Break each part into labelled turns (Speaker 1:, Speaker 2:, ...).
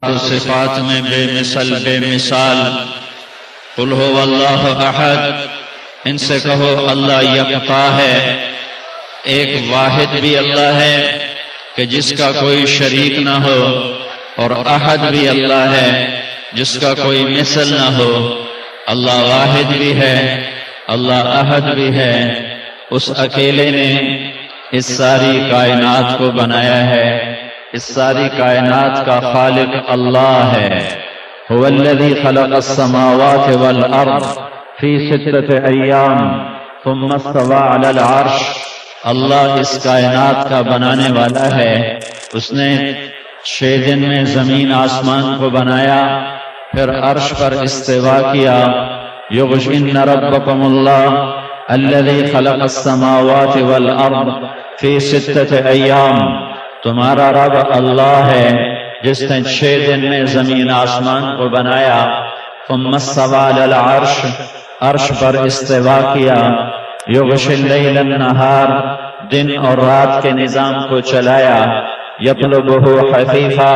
Speaker 1: صفات میں بے مثل بے مثال۔ قل هو اللہ احد، ان سے کہو اللہ یکتا ہے، ایک واحد بھی اللہ ہے کہ جس کا کوئی شریک نہ ہو، اور احد بھی اللہ ہے جس کا کوئی مثل نہ ہو۔ اللہ واحد بھی ہے، اللہ احد بھی ہے، اس اکیلے نے اس ساری کائنات کو بنایا ہے، اس ساری کائنات کا خالق اللہ ہے۔ هو الذي خلق السماوات والارض في 6 ایام ثم استوى على العرش۔ اللہ اس کائنات کا بنانے والا ہے، اس نے 6 دن میں زمین آسمان کو بنایا، پھر عرش پر استوا کیا۔ یغشن ربکم اللہ الذی خلق السماوات والارض فی 6 ایام، تمہارا رب اللہ ہے جس نے 6 دن میں زمین آسمان کو بنایا۔ ثم استوى علی العرش، عرش پر استوا کیا۔ یغشی اللیل النہار، دن اور رات کے نظام کو چلایا۔ یطلبہ حثیثا،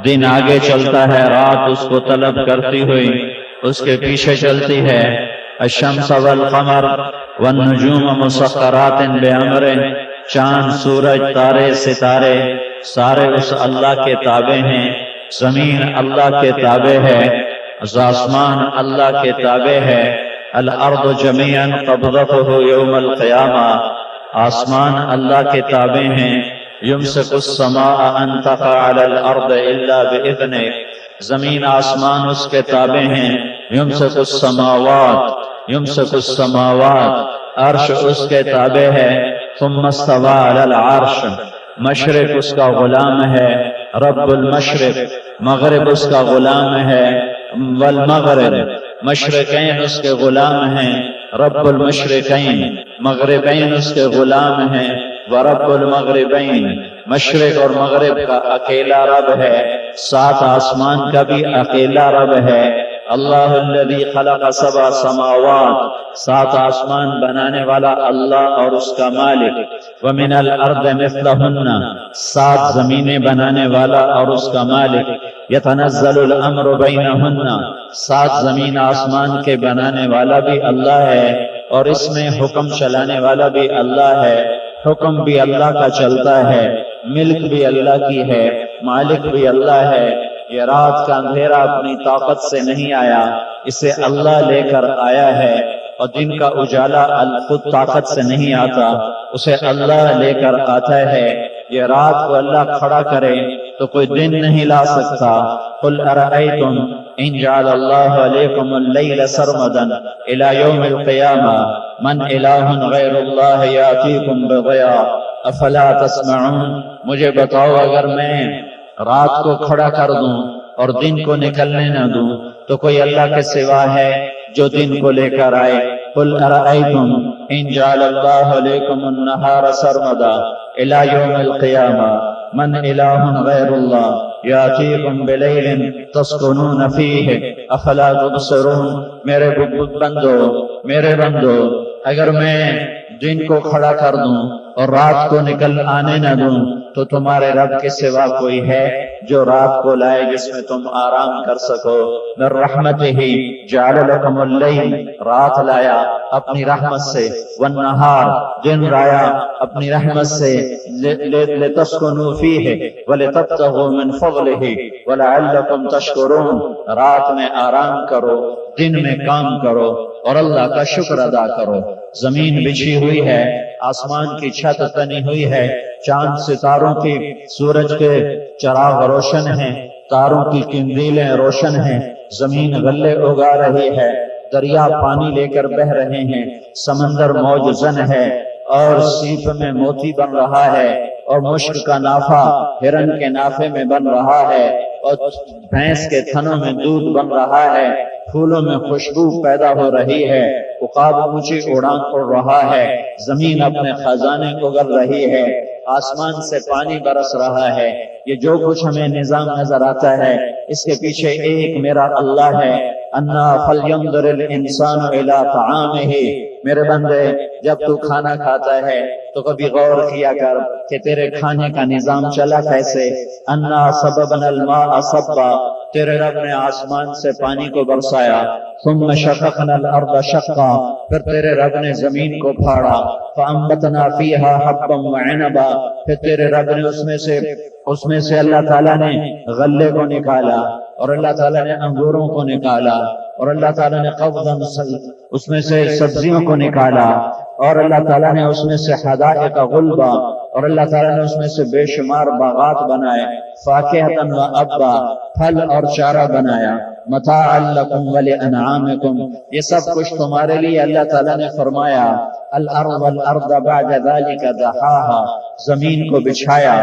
Speaker 1: دن آگے چلتا ہے، رات اس کو طلب کرتی ہوئی اس کے پیچھے چلتی ہے۔ الشمس والقمر والنجوم مسخرات بامرہ، چاند سورج تارے ستارے سارے اس اللہ کے تابع ہیں۔ زمین اللہ کے تابع ہے، آسمان اللہ کے تابع ہے۔ الارض جميعا قبضته یوم القیامہ، آسمان اللہ کے تابع ہیں۔ یمسک السماء ان تقع علی الارض الا باذنہ، زمین آسمان اس کے تابع ہیں۔ یمسک السماوات، یمسک السماوات، عرش اس کے تابع ہے۔ ثم استوى علی العرش، مشرق اس کا غلام ہے، رب المشرق، مغرب اس کا غلام ہے، والمغرب، مشرقین اس کے غلام ہیں، رب المشرقین، مغربین اس کے غلام ہیں، ورب المغربین، مشرق اور مغرب کا اکیلا رب ہے، 7 آسمان کا بھی اکیلا رب ہے۔ اللہ الذی خلق 7 سماوات، 7 آسمان بنانے والا اللہ اور اس کا مالک۔ ومن الارض مثلہن، 7 زمینیں بنانے والا اور اس کا مالک۔ یتنزل الامر بینہن، 7 زمین آسمان کے بنانے والا بھی اللہ ہے، اور اس میں حکم چلانے والا بھی اللہ ہے۔ حکم بھی اللہ کا چلتا ہے، ملک بھی اللہ کی ہے، مالک بھی اللہ ہے۔ یہ رات کا اندھیرا اپنی طاقت سے نہیں آیا، اسے اللہ لے کر آیا ہے، اور دن کا اجالا خود طاقت سے نہیں آتا، اسے اللہ لے کر آتا ہے۔ یہ رات کو اللہ کھڑا کرے تو کوئی دن نہیں لا سکتا۔ قل ارأیتم ان جعل اللہ علیکم اللیل سرمدا الی یوم القیامہ من الہ غیر اللہ یاتیکم بضیاء افلا تسمعون۔ مجھے بتاؤ، اگر میں رات کو کھڑا کر دوں اور دن کو نکلنے نہ دوں تو کوئی اللہ کے سوا ہے جو دن کو لے کر آئے؟ قل ارأیتم ان جعل اللہ علیکم النہار سرمدا الی یوم القیامہ من الہ غیر اللہ یاتیکم بلیل تسکنون فیہ افلا تبصرون۔ میرے بندو، اگر میں دن کو کھڑا کر دوں اور رات کو نکل آنے نہ دوں تو تمہارے رب کے سوا کوئی ہے جو رات کو لائے جس میں تم آرام کر سکو؟ من رحمتہ جعل لکم اللیل، رات لایا اپنی رحمت سے، والنہار، دن لایا اپنی رحمت سے، لتسکنوا فیہ ولتبتغوا من فضلہ ولعلکم تشکرون۔ رات میں آرام کرو، دن میں کام کرو، اور اللہ کا شکر ادا کرو۔ زمین بچھی ہوئی ہے، آسمان کی چھت تنی ہوئی ہے، چاند ستاروں کی، سورج کے چراغ روشن ہیں، تاروں کی قندیلیں روشن ہیں، زمین غلے اگا رہی ہے، دریا پانی لے کر بہ رہے ہیں، سمندر موج زن ہے، اور سیپ میں موتی بن رہا ہے، اور مشک کا نافہ ہرن کے نافے میں بن رہا ہے، اور بھینس کے تھنوں میں دودھ بن رہا ہے، پھولوں میں خوشبو پیدا ہو رہی ہے، عقاب اونچی اڑان اڑ رہا ہے، زمین اپنے خزانے اگل رہی ہے، آسمان سے پانی برس رہا ہے۔ یہ جو کچھ ہمیں نظام نظر آتا ہے اس کے پیچھے ایک میرا اللہ ہے۔ انا فلینظر الانسان الی طعامہ، میرے بندے جب تو کھانا کھاتا ہے تو کبھی غور کیا کر کہ تیرے کھانے کا نظام چلا کیسے. انا صببنا الماء صبا، تیرے رب نے آسمان سے پانی کو برسایا. ثم شققنا الارض شقا، پھر تیرے رب نے زمین کو پھاڑا. فانبتنا فیہا حبا وعنبا، پھر تیرے رب نے اس میں سے اللہ تعالیٰ نے غلے کو نکالا، اور اللہ تعالیٰ نے انگوروں کو نکالا، اور اللہ تعالیٰ نے قبضا اس میں سے سبزیوں کو نکالا، اور اللہ تعالیٰ نے اس میں سے حدائق غلبا، اور اللہ تعالیٰ نے اس میں سے بے شمار باغات بنائے. فاکہۃ و ابا، پھل اور چارہ بنایا. متاعا لکم ولانعامکم، یہ سب کچھ تمہارے لیے اللہ تعالیٰ نے فرمایا. الارض بعد ذلك دحاها، زمین کو بچھایا.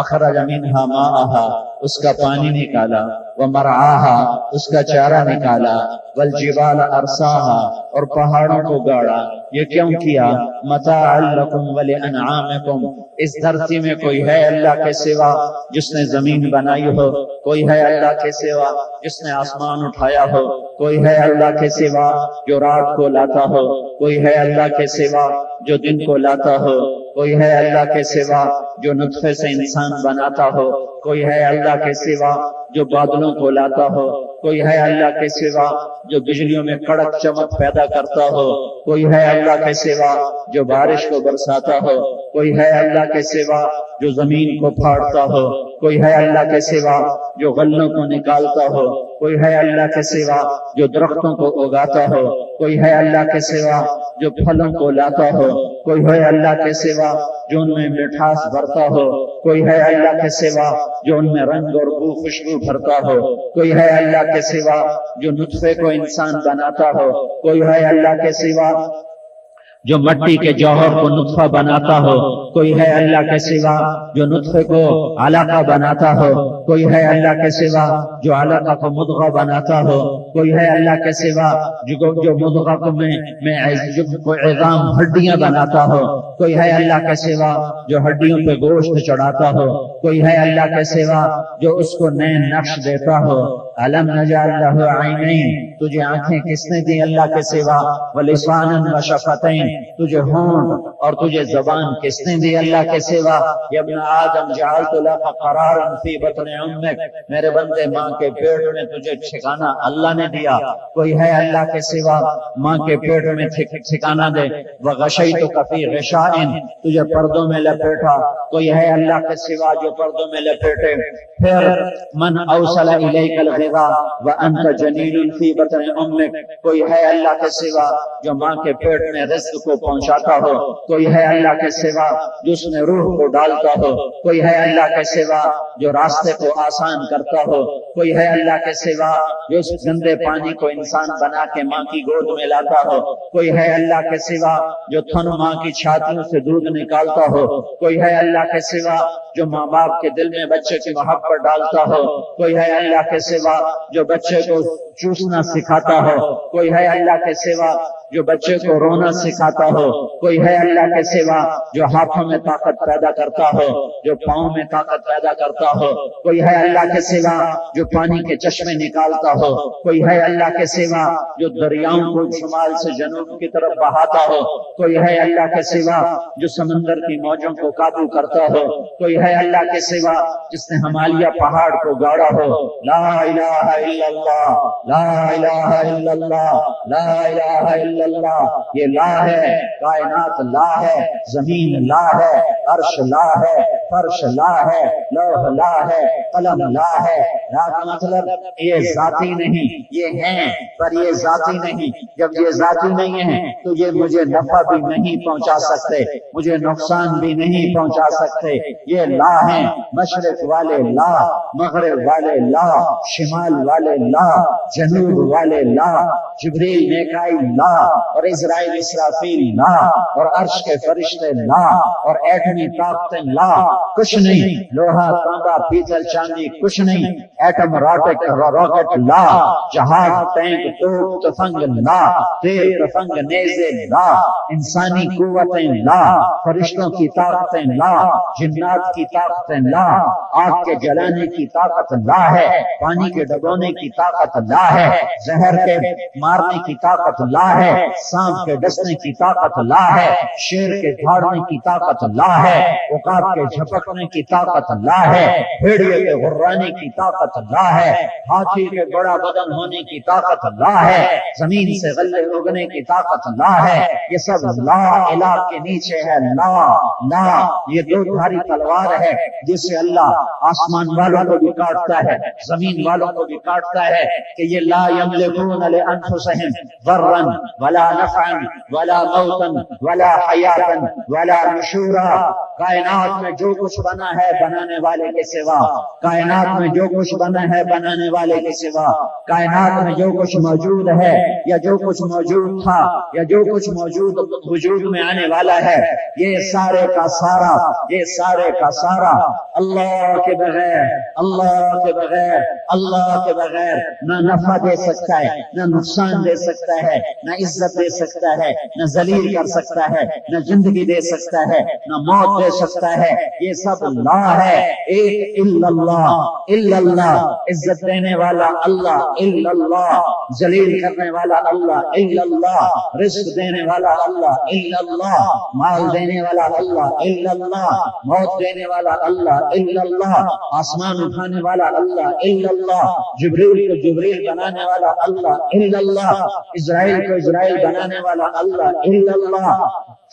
Speaker 1: اخرج منها ماءها، اس کا پانی نکالا. ومرعاها، اس کا چارہ نکالا. والجبال ارساها، اور پہاڑوں کو گاڑا. یہ کیوں کیا؟ متاعا لکم ولانعامکم، اس دھرتی میں کوئی ہے اللہ کے سوا جس نے زمین بنائی ہو؟ کوئی ہے اللہ کے سوا جس نے آسمان اٹھایا ہو؟ کوئی ہے اللہ کے سوا جو رات کو لاتا ہو؟ کوئی ہے اللہ کے سوا جو دن کو لاتا ہو؟ کوئی ہے اللہ کے سوا جو نطفے سے انسان بناتا ہو؟ کوئی ہے اللہ کے سوا جو بادلوں کو لاتا ہو؟ کوئی ہے اللہ کے سوا جو بجلیوں میں کڑک چمک پیدا کرتا ہو؟ کوئی ہے اللہ کے سوا جو بارش کو برساتا ہو؟ کوئی ہے اللہ کے سوا جو زمین کو پھاڑتا ہو؟ کوئی ہے اللہ کے سوا جو غلوں کو نکالتا ہو؟ کوئی ہے اللہ کے سوا جو درختوں کو اگاتا ہو؟ کوئی ہے اللہ کے سوا جو پھلوں کو لاتا ہو؟ کوئی ہے اللہ کے سوا جو ان میں مٹھاس بھرتا ہو؟ کوئی ہے اللہ کے سوا جو ان میں رنگ اور بو خوشبو بھرتا ہو؟ کوئی ہے اللہ کے سوا جو نطفے کو انسان بناتا ہو؟ کوئی ہے اللہ کے سوا جو مٹی کے جوہر کو نطفہ بناتا ہو؟ کوئی ہے اللہ کے سوا جو نطفے کو علقہ بناتا ہو؟ کوئی ہے اللہ کے سوا جو علقہ کو مضغہ بناتا ہو؟ کوئی ہے اللہ کے سوا جو مضغہ کو میں عظام ہڈیاں بناتا ہو؟ کوئی ہے اللہ کے سوا جو ہڈیوں پہ گوشت چڑھاتا ہو؟ کوئی ہے اللہ کے سوا جو اس کو نئے نقش دیتا ہو؟ علم نجعل لہ عینین، تجھے آنکھیں کس نے دی اللہ کے سوا؟ ولسانا وشفتین، تجھے ہونٹ اور تجھے زبان کس نے دی اللہ کے سوا؟ یا ابن آدم جعلت لک قرارا فی بطن امک، میرے بندے ماں کے پیٹ میں تجھے ٹھکانہ اللہ نے دیا. کوئی ہے اللہ کے سوا ماں کے پیٹ میں ٹھکانہ دے؟ وغشیتک فی غشاء، تجھے پردوں میں لپیٹا. کوئی ہے اللہ کے سوا جو پردوں میں لپیٹے؟ پھر من اوصل الیک الغذاء وانت جنین فی بطن امک، کوئی ہے اللہ کے سوا جو ماں کے پیٹ میں رزق کو پہنچاتا ہو؟ کوئی ہے اللہ کے سوا جو اس میں روح کو ڈالتا ہو؟ کوئی ہے اللہ کے سوا جو راستے کو آسان کرتا ہو؟ کوئی ہے اللہ کے سوا جو اس گندے پانی کو انسان بنا کے ماں کی گود میں لاتا ہو؟ کوئی ہے اللہ کے سوا جو تھن ماں کی چھاتیوں سے دودھ نکالتا ہو؟ کوئی ہے اللہ کے سوا جو ماں باپ کے دل میں بچے کی محبت ڈالتا ہو؟ کوئی ہے اللہ کے سوا جو بچے کو چوسنا سکھاتا ہو؟ کوئی ہے اللہ کے سوا جو بچے کو رونا سکھاتا ہو؟ کوئی ہے اللہ کے سوا جو ہاتھوں میں طاقت پیدا کرتا ہو، جو پاؤں میں طاقت پیدا کرتا ہو؟ کوئی ہے اللہ کے سوا جو پانی کے چشمے نکالتا ہو؟ کوئی ہے اللہ کے سوا جو دریاؤں کو شمال سے جنوب کی طرف بہاتا ہو؟ کوئی ہے اللہ کے سوا جو سمندر کی موجوں کو قابو کرتا ہو؟ کوئی ہے اللہ کے سوا جس نے ہمالیہ پہاڑ کو گاڑا ہو؟ لا الہ الا اللہ، لا الہ الا اللہ، لا الہ الا اللہ. یہ لا ہے، کائنات لا ہے، زمین لا ہے، عرش لا ہے، فرش لا ہے، لوح لا ہے، قلم لا ہے. لا کا مطلب یہ ذاتی نہیں، یہ ہیں پر یہ ذاتی نہیں. جب یہ ذاتی نہیں ہے تو یہ مجھے نفع بھی نہیں پہنچا سکتے، مجھے نقصان بھی نہیں پہنچا سکتے. یہ لا ہیں، مشرق والے لا، مغرب والے لا، شمال والے لا، جنوب والے لا، جبریل میکائیل لا، اور اسرائیل اسرافیل لا، اور عرش کے فرشتے لا، اور ایٹمی طاقتیں لا. کچھ نہیں، لوہا تانبا پیتل چاندی کچھ نہیں. ایٹم راکٹ لا، جہاز ٹینک توپ تفنگ لا، تیر تفنگ نیزے لا، انسانی قوتیں لا، فرشتوں کی طاقتیں لا، جنات کی طاقتیں لا، آگ کے جلانے کی طاقت لا ہے، پانی کے ڈبونے کی طاقت لا ہے، زہر کے مارنے کی طاقت لا ہے،
Speaker 2: سانپ کے ڈسنے کی طاقت اللہ ہے، شیر کے دھاڑنے کی طاقت اللہ ہے، عقاب کے جھپکنے کی طاقت اللہ ہے، بھیڑیے کے غرانے کی طاقت اللہ ہے، ہاتھی کے بڑا بدن ہونے کی طاقت اللہ ہے، زمین سے غلے اگنے کی طاقت اللہ ہے۔ یہ سب لا الہ کے نیچے ہے۔ لا یہ دو دھاری تلوار ہے جس سے اللہ آسمان والوں کو بھی کاٹتا ہے، زمین والوں کو بھی کاٹتا ہے، کہ یہ لا یملکون لانفسہم ضرا ولا نفعا ولا موتا ولا حیاتا ولا نشورا۔ کائنات میں جو کچھ بنا ہے بنانے والے کے سوا، کائنات میں جو کچھ بنا ہے بنانے والے کے سوا، کائنات میں جو کچھ موجود ہے یا جو کچھ موجود تھا یا جو کچھ موجود وجود میں آنے والا ہے، یہ سارے کا سارا، یہ سارے کا سارا اللہ کے بغیر، اللہ کے بغیر، اللہ کے بغیر نہ نفع دے سکتا ہے، نہ نقصان دے سکتا ہے، نہ عزت دے سکتا ہے، نہ ذلیل کر سکتا ہے، نہ زندگی دے سکتا ہے، نہ موت دے سکتا ہے۔ یہ سب اللہ ہے، ایک الا اللہ، الا اللہ، عزت دینے والا اللہ، الا اللہ، ذلیل کرنے والا اللہ، الا اللہ، رزق دینے والا اللہ، الا اللہ، مال دینے والا اللہ، الا اللہ، موت دینے والا اللہ، الا اللہ، آسمان اٹھانے والا اللہ، الا اللہ، جبریل کو جبریل بنانے والا اللہ، الا اللہ، اسرائیل کو اسرائیل بنانے والا اللہ، الا اللہ،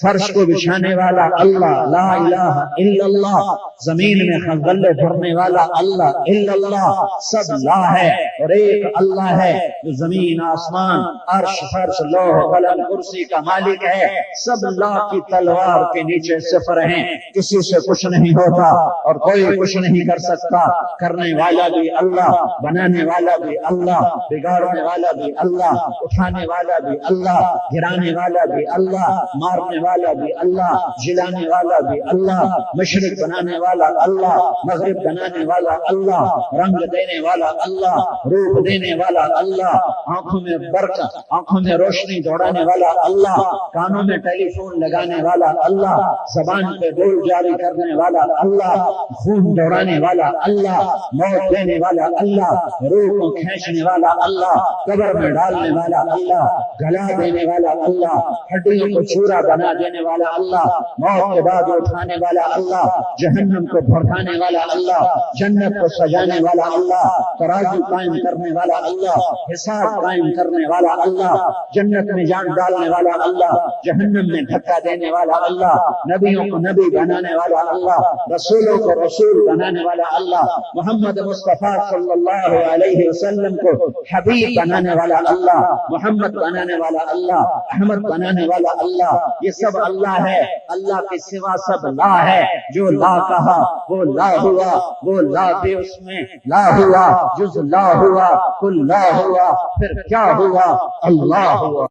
Speaker 2: فرش کو بچھانے والا اللہ، لا الہ الا اللہ، زمین میں خزلے بھرنے والا اللہ، الا اللہ، سب لا ہے اور ایک اللہ ہے جو زمین آسمان عرش فرش لوح قلم کرسی کا مالک ہے۔ سب لا کی تلوار کے نیچے صفر ہیں، کسی سے کچھ نہیں ہوتا اور کوئی کچھ نہیں کر سکتا، کرنے والا بھی اللہ، بنانے والا بھی اللہ، بگاڑنے والا بھی اللہ، اٹھانے والا بھی اللہ، گرانے والا بھی اللہ، مارنے والا بھی اللہ، جلانے والا بھی اللہ، مشرق بنانے والا اللہ، مغرب بنانے والا اللہ، رنگ دینے والا اللہ، روح دینے والا اللہ، آنکھوں میں برکت، آنکھوں میں روشنی دوڑانے والا اللہ، کانوں میں ٹیلی فون لگانے والا اللہ، زبان پہ بول جاری کرنے والا اللہ، خون دوڑانے والا اللہ، موت دینے والا اللہ، روح کو کھینچنے والا اللہ، قبر میں ڈالنے والا اللہ، گلا دینے والا اللہ، ہڈیوں کو چورا بنا دینے والا اللہ، موت کے بعد اٹھانے والا اللہ، جہنم کو بھڑکانے والا اللہ، جنت کو سجانے والا اللہ، ترازو قائم کرنے والا اللہ، حساب قائم کرنے والا اللہ، جنت میں جان ڈالنے والا اللہ، جہنم میں دھکا دینے والا اللہ، نبیوں کو نبی بنانے والا اللہ، رسولوں کو رسول بنانے والا اللہ، محمد مصطفیٰ صلی اللہ علیہ وسلم کو حبیب بنانے والا اللہ، محمد بنانے والا اللہ، احمد بنانے والا اللہ، یہ سب اللہ ہے۔ اللہ کے سوا سب لا ہے، جو لا کہا وہ لا ہوا، وہ لا بھی اس میں لا ہوا، جز لا ہوا، کل لا ہوا، پھر کیا ہوا؟ اللہ ہوا۔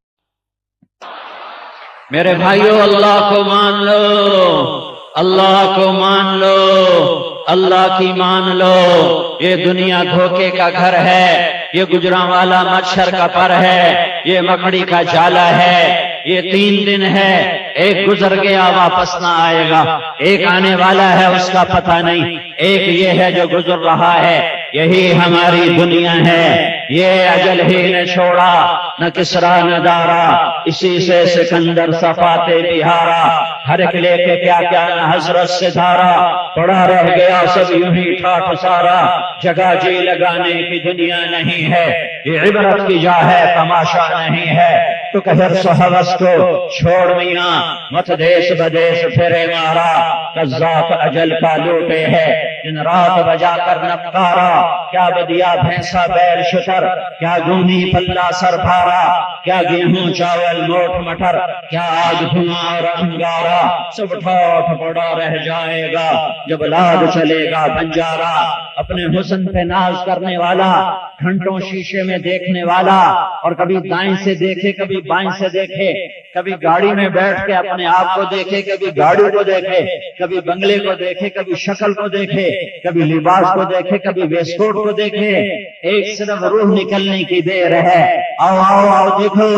Speaker 1: میرے بھائیو، اللہ کو مان لو، اللہ کو مان لو، اللہ کی مان لو۔ یہ دنیا دھوکے کا گھر ہے، یہ گجراں والا مچھر کا پر ہے، یہ مکڑی کا جالا ہے، یہ 3 دن ہے، ایک گزر گیا واپس نہ آئے گا، ایک آنے والا ہے اس کا پتہ نہیں، ایک یہ ہے جو گزر رہا ہے۔ یہی ہماری دنیا ہے، یہ اجل ہی نے چھوڑا، نہ کسرا نہ دارا، اسی سے سکندر صفاتے بہارا، ہر ایک لے کے کیا کیا نہ حضرت سے دھارا، پڑا رہ گیا سب یوں ہی ٹھاٹھ سارا، جگہ جی لگانے کی دنیا نہیں ہے، یہ عبرت کی جا ہے تماشا نہیں ہے۔ تو کہ حرص و حوث کو چھوڑ میاں، مت دیس بدیس پھرے مارا، قذاق اجل کا لوٹے ہے، دن رات بجا کر نقارا، کیا بدیا بھینسا بیل شتر، کیا گونی پلا سر بھارا، کیا گیہوں چاول موٹ مٹر، کیا آگ دھواں اور انگارا، سب ٹھوٹ پڑا رہ جائے گا جب لاد چلے گا بنجارا۔ اپنے حسن پہ ناز کرنے والا، گھنٹوں شیشے میں دیکھنے والا، اور کبھی دائیں سے دیکھے کبھی بائیں سے دیکھے، کبھی گاڑی میں بیٹھ کے اپنے آپ کو دیکھے، کبھی گاڑی کو دیکھے، کبھی بنگلے کو دیکھے، کبھی شکل کو دیکھے، کبھی لباس کو دیکھے، کبھی ویسکوٹ کو دیکھے، ایک صرف روح نکلنے کی دیر ہے۔ آؤ آؤ آؤ دیکھو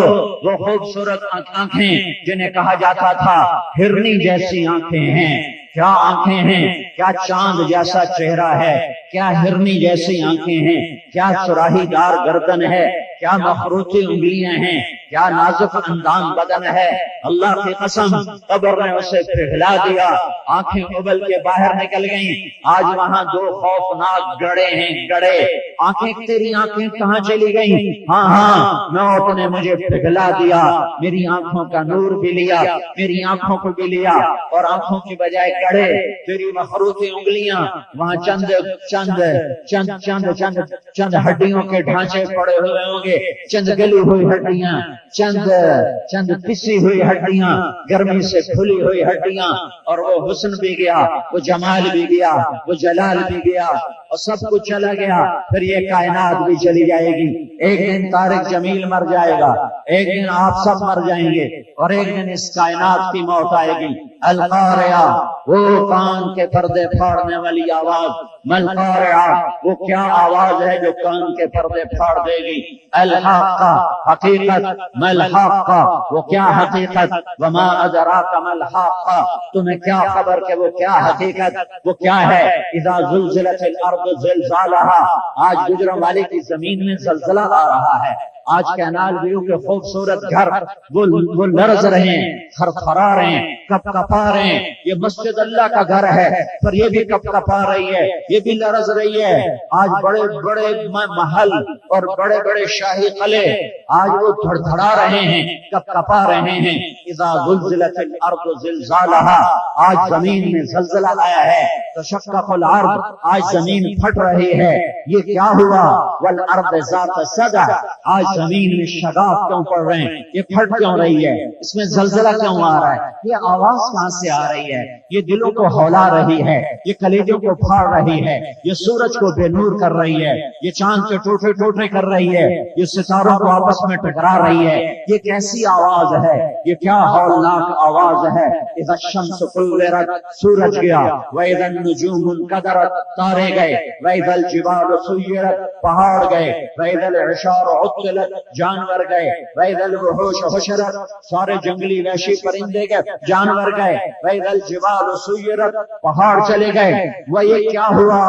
Speaker 1: وہ خوبصورت آنکھیں جنہیں کہا جاتا تھا ہرنی جیسی آنکھیں ہیں، کیا آنکھیں ہیں، کیا چاند جیسا چہرہ ہے، کیا ہرنی جیسی آنکھیں ہیں، کیا سراہی دار گردن ہے، کیا مخروطی انگلیاں ہیں،
Speaker 2: کیا نازک اندام بدن ہے، اللہ کی قسم قبر نے اسے پگھلا دیا، آنکھیں ابل کے باہر نکل گئیں۔ آج وہاں دو خوفناک گڑے ہیں، گڑے۔ آنکھیں، تیری آنکھیں کہاں چلی گئیں؟ ہاں موت نے مجھے پگھلا دیا، میری آنکھوں کا نور بھی لیا، میری آنکھوں کو بھی لیا، اور آنکھوں کی بجائے گڑے، تیری مخروطی انگلیاں، وہاں چند چند چند چند چند چند ہڈیوں کے ڈھانچے پڑے ہوئے ہوں گے، چند گلی ہوئی ہڈیاں، چند چند پسی ہوئی ہڈیاں، گرمی سے کھلی ہوئی ہڈیاں، اور وہ حسن بھی گیا، وہ جمال بھی گیا، وہ جلال بھی گیا، اور سب کچھ چلا گیا۔ پھر یہ کائنات بھی چلی جائے گی، ایک دن طارق جمیل مر جائے گا، ایک دن آپ سب مر جائیں گے، اور ایک دن اس کائنات کی موت آئے گی۔ القارعہ، وہ کان کے پردے پھاڑنے والی آواز، ملقارعہ، وہ کیا آواز ہے جو کان کے پردے پھاڑ دے گی۔ الحاقہ، حقیقت، ملحاقہ، وہ کیا حقیقت، وما ادراک ملحاقہ، تمہیں کیا خبر کہ وہ کیا حقیقت، وہ کیا ہے۔ اذا زلزلت الارض زلزالہا، آج گجروں والے کی زمین میں زلزلہ آ رہا ہے، آج کینال ویو کے خوبصورت گھر وہ لرز رہے ہیں، تھرتھرا رہے ہیں، کپ کپا رہے ہیں۔ یہ مسجد اللہ کا گھر ہے، پر یہ بھی کپ کپا رہی ہے، یہ بھی لرز رہی ہے۔ آج بڑے بڑے محل اور بڑے بڑے شاہی قلعے آج وہ دھڑدھڑا رہے ہیں، کپ کپا رہے ہیں۔ اذا زلزلت الارض زلزالہا، آج زمین میں زلزلہ آیا ہے، تشقق الارض، آج زمین پھٹ رہی ہے۔ یہ کیا ہوا؟ والارض ذات صدع، آج زمین میں شگاف کیوں پڑ رہے ہیں، یہ پھٹ کیوں رہی ہے، اس میں زلزلہ کیوں آ رہا ہے، یہ آواز کہاں سے آ رہی ہے، یہ دلوں کو ہولا رہی ہے، یہ کلیجوں کو پھاڑ رہی ہے، یہ سورج کو بے نور کر رہی ہے، یہ چاند کے ٹوٹے ٹوٹے کر رہی ہے، یہ ستاروں کو آپس میں ٹکرا رہی ہے۔ یہ کیسی آواز ہے، یہ کیا ہولناک آواز ہے۔ اذا الشمس کورت، سورج گیا، واذا النجوم انکدرت، تارے گئے، واذا الجبال سیرت، پہاڑ گئے، واذا العشار عطلت، جانور گئے، واذا الوحوش حشرت، سارے جنگلی وحشی پرندے گئے، جانور گئے، واذا الجبال سیرت، پہاڑ چلے گئے۔ وہ یہ کیا ہوا،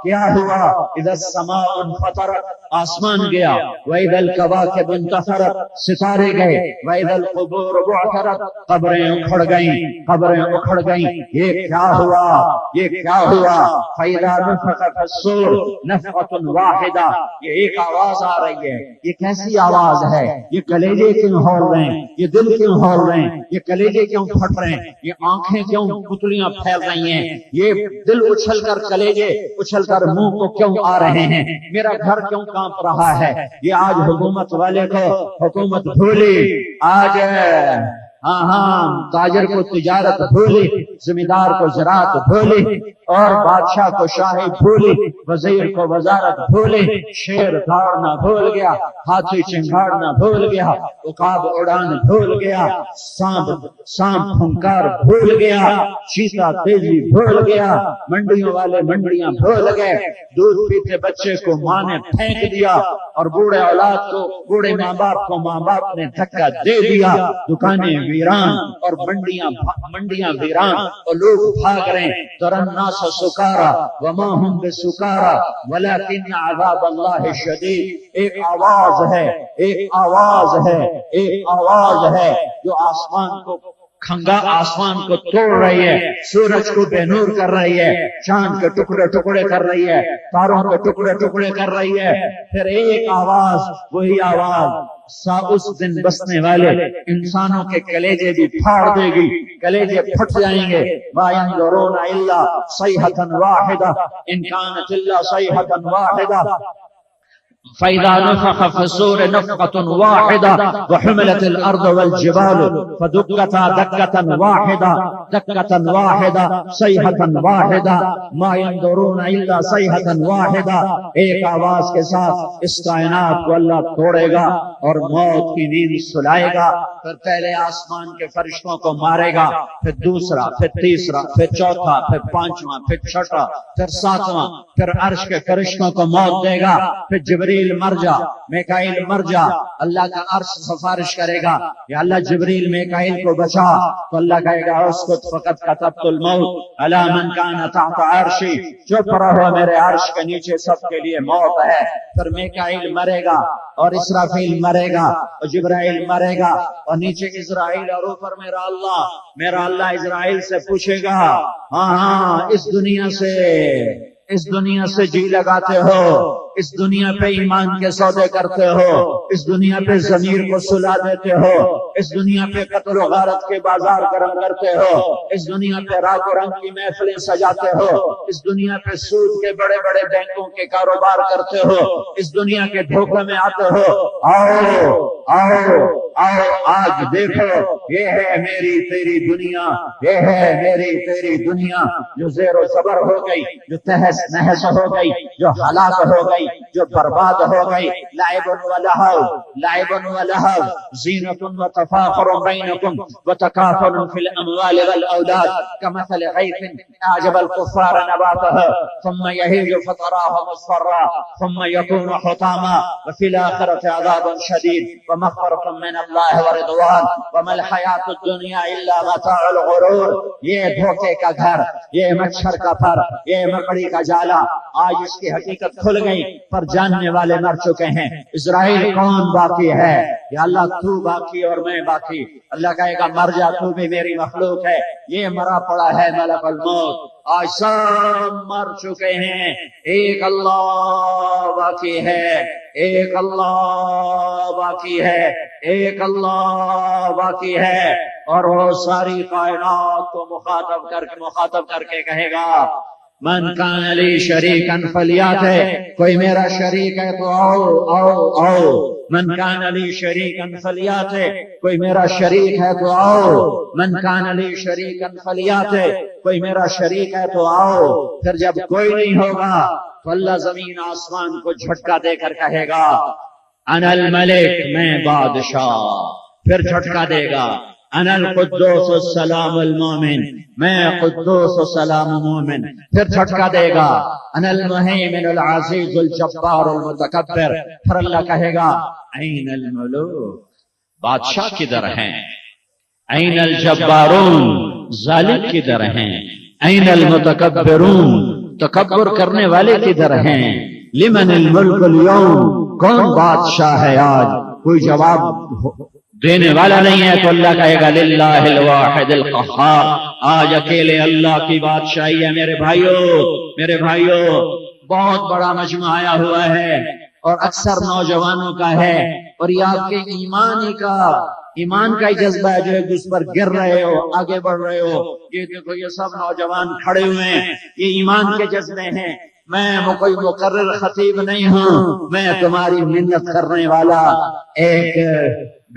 Speaker 2: کیا ہوا؟ اذا السماء انفطرت، آسمان گیا، واذا الکواکب انتثرت، ستارے گئے، واذا القبور بعثرت، قبریں اکھڑ گئیں، قبریں اکھڑ گئیں۔ یہ کیا ہوا، یہ کیا ہوا؟ فاذا نفخ فی الصور نفخۃ واحدہ، یہ ایک آواز آ رہی ہے۔ یہ کیسی آواز ہے؟ یہ کلیجے کیوں ہول رہے ہیں، یہ دل کیوں ہول رہے ہیں، یہ کلیجے کیوں پھٹ رہے ہیں، یہ آنکھیں کیوں پتلیاں پھیل رہی ہیں، یہ دل اچھل کر کلیجے اچھل کر منہ کو کیوں آ رہے ہیں، میرا گھر کیوں کانپ رہا ہے۔ یہ آج حکومت والے کو حکومت بھولی، آج تاجر کو تجارت بھولی، زمیندار کو زراعت بھولی، اور بادشاہ کو شاہی بھولی، وزیر کو وزارت بھولی، شیر دھاڑنا بھول گیا، ہاتھی چنگاڑنا بھول گیا، عقاب اڑان بھول گیا، سانپ پھنکار بھول گیا، چیتا تیزی بھول گیا، منڈیوں والے منڈیاں بھول گئے، دودھ پیتے بچے کو ماں نے پھینک دیا، اور بوڑھے اولاد کو، بوڑھے ماں باپ کو ماں باپ نے دھکا دے دیا، دکانیں ویران اور منڈیاں ویران، اور لوگ بھاگ رہے ہیں۔ ترى الناس سکارا وما هم بسکارا ولكن عذاب اللہ شدید۔ ایک آواز ہے، ایک آواز ہے، ایک آواز ہے جو آسمان کو کھنگا، آسمان کو توڑ رہی ہے، سورج کو بے نور کر رہی ہے، چاند کے ٹکڑے ٹکڑے کر رہی ہے، تاروں کے ٹکڑے ٹکڑے کر رہی ہے۔ پھر ایک آواز، وہی آواز اس دن بسنے والے انسانوں کے کلیجے بھی پھاڑ دے گی، کلیجے پھٹ جائیں گے۔ ما ينظرون الا صيحة واحدة ان كانت الا صيحة واحدة فإذا نفخ في الصور نفخة واحدة وحملت الأرض والجبال فدكتا دكة واحدة دكة واحدة صيحة واحدة ما ينظرون إلا صيحة واحدة۔ ایک آواز کے ساتھ اس کائنات کو اللہ توڑے گا اور موت کی نیند سلائے گا۔ پھر پہلے آسمان کے فرشتوں کو مارے گا، پھر دوسرا، پھر تیسرا، پھر چوتھا، پھر پانچواں، پھر چھٹا، پھر ساتواں، پھر عرش کے فرشتوں کو موت دے گا، پھر جبریل جبریل مر جا، میکائیل مر جا، اللہ کا عرش سفارش کرے گا یا اللہ جبریل میکائیل کو بچا، تو اللہ کہے گا اسکت فقط کتبت الموت علی من کان تحت عرشی، چپ رہو میرے عرش کے نیچے سب کے لیے موت ہے۔ پھر میکائیل مرے گا اور اسرافیل مرے گا اور جبرائیل مرے گا اور نیچے اسرائیل اور اوپر میرا اللہ اسرائیل سے پوچھے گا ہاں اس دنیا سے جی لگاتے ہو، اس دنیا پہ ایمان کے سودے کرتے ہو، اس دنیا پہ ضمیر کو سلا دیتے ہو، اس دنیا پہ قتل و غارت کے بازار گرم کرتے ہو، اس دنیا پہ راگ و رنگ کی محفلیں سجاتے ہو، اس دنیا پہ سود کے بڑے بڑے بینکوں کے کاروبار کرتے ہو، اس دنیا کے دھوکے میں آتے ہو، آؤ آج دیکھو یہ ہے میری تیری دنیا، یہ ہے میری تیری دنیا جو زیر و زبر ہو گئی، جو تہس نہس ہو گئی، جو ہلاک ہو گئی، جو برباد ہو گئی۔ لعب و لہو زینت و تفاخر بینکم و تکاثر فی الاموال والاولاد کمثل غیث اعجب الکفار نباتہ ثم یہیج فتراہ مصفرا ثم یکون حطاما وفی الآخرۃ عذاب شدید ومغفرۃ من اللہ ورضوان وما الحیاۃ الدنیا الا متاع الغرور۔ یہ دھوکے کا گھر، یہ مچھر کا پر، یہ مکڑی کا جالا، آج اس کی حقیقت کھل گئی، پر جاننے والے مر چکے ہیں۔ اسرائیل کون باقی ہے؟ یا اللہ تو باقی اور میں باقی۔ اللہ کہے گا مر جا، تو بھی میری مخلوق ہے۔ یہ مرا پڑا ہے ملک الموت، آج سب مر چکے ہیں، ایک اللہ باقی ہے، ایک اللہ باقی ہے، ایک اللہ باقی ہے۔ اور وہ ساری کائنات کو مخاطب کر کے کہے گا من کان لی شریکن فلیات، کوئی میرا شریک ہے تو آؤ من کان علی شریکن فلیات، کوئی میرا شریک ہے تو آؤ من کان علی شریکن فلیات، کوئی میرا شریک ہے تو آؤ۔ پھر جب کوئی نہیں ہوگا تو اللہ زمین آسمان کو جھٹکا دے کر کہے گا انا الملک، میں بادشاہ۔ پھر جھٹکا دے گا انا القدوس السلام المومن، میں قدوس السلام مومن۔ پھر جھٹکا دے گا انا المہیمن العزیز الجبار المتکبر۔ پھر اللہ کہے گا این الملوک، بادشاہ کدھر ہیں؟ این الجبارون، ظالم کدھر ہیں؟ این المتکبرون، تکبر کرنے والے کدھر ہیں؟ لمن الملک اليوم، کون بادشاہ ہے آج؟ کوئی جواب دینے والا نہیں ہے، تو اللہ کہے گا للہ الواحد القہار، آج اکیلے اللہ کی بادشاہی ہے۔ میرے بھائیو بہت بڑا مجمع آیا ہوا ہے اور اکثر نوجوانوں کا ہے، اور یہ آپ کے ایمان کا ہی جذبہ ہے جو ایک دوسرے پر گر رہے ہو، آگے بڑھ رہے ہو۔ یہ دیکھو یہ سب نوجوان کھڑے ہوئے ہیں، یہ ایمان کے جذبے ہیں۔ میں کوئی مقرر خطیب نہیں ہوں، میں تمہاری منت کرنے والا ایک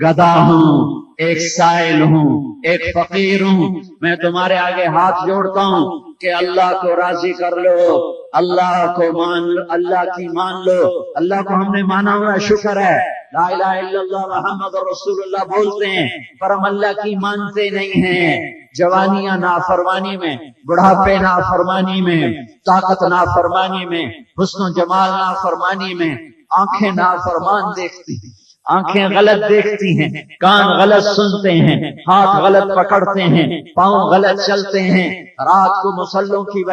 Speaker 2: گدھا ہوں، ایک سائل ہوں، ایک فقیر ہوں۔ میں تمہارے آگے ہاتھ جوڑتا ہوں کہ اللہ کو راضی کر لو، اللہ کو مان لو، اللہ کی مان لو۔ اللہ کو ہم نے مانا ہوا ہے، شکر ہے، لا الہ الا اللہ محمد رسول اللہ بولتے ہیں، پر ہم اللہ کی مانتے نہیں ہیں۔ جوانیاں نافرمانی میں، بڑھاپے نافرمانی میں، طاقت نافرمانی میں، حسن و جمال نافرمانی میں، آنکھیں نافرمان دیکھتی ہیں، آنکھیں غلط دیکھتی ہیں، کان غلط سنتے ہیں، ہاتھ غلط پکڑتے ہیں، پاؤں غلط چلتے ہیں۔ رات کو مسلوں کی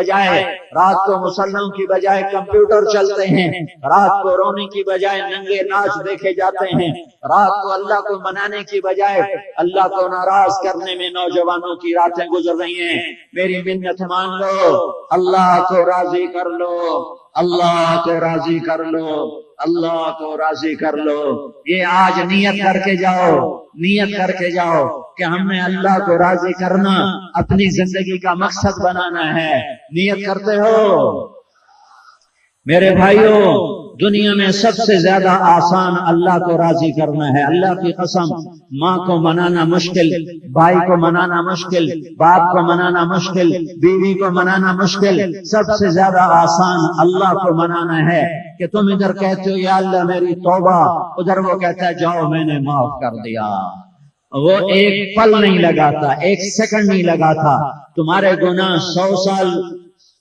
Speaker 2: بجائے کمپیوٹر چلتے ہیں، رات کو رونے کی بجائے ننگے ناچ دیکھے جاتے ہیں، رات کو اللہ کو منانے کی بجائے اللہ کو ناراض کرنے میں نوجوانوں کی راتیں گزر رہی ہیں۔ میری منت مان لو، اللہ کو راضی کر لو، اللہ کو راضی کر لو، اللہ کو راضی کر لو۔ یہ آج نیت کر کے جاؤ کہ ہم نے اللہ کو راضی کرنا اپنی زندگی کا مقصد بنانا ہے۔ نیت کرتے ہو؟ میرے بھائیوں، دنیا میں سب سے زیادہ آسان اللہ کو راضی کرنا ہے۔ اللہ کی قسم، ماں کو منانا مشکل، بھائی کو منانا مشکل، باپ کو منانا مشکل، بیوی کو منانا مشکل، سب سے زیادہ آسان اللہ کو منانا ہے کہ تم ادھر کہتے ہو یا اللہ میری توبہ، ادھر وہ کہتا ہے جاؤ میں نے معاف کر دیا۔ وہ ایک پل نہیں لگاتا، ایک سیکنڈ نہیں لگاتا۔ تمہارے گناہ 100 سال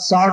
Speaker 2: 60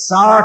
Speaker 2: 60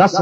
Speaker 2: 10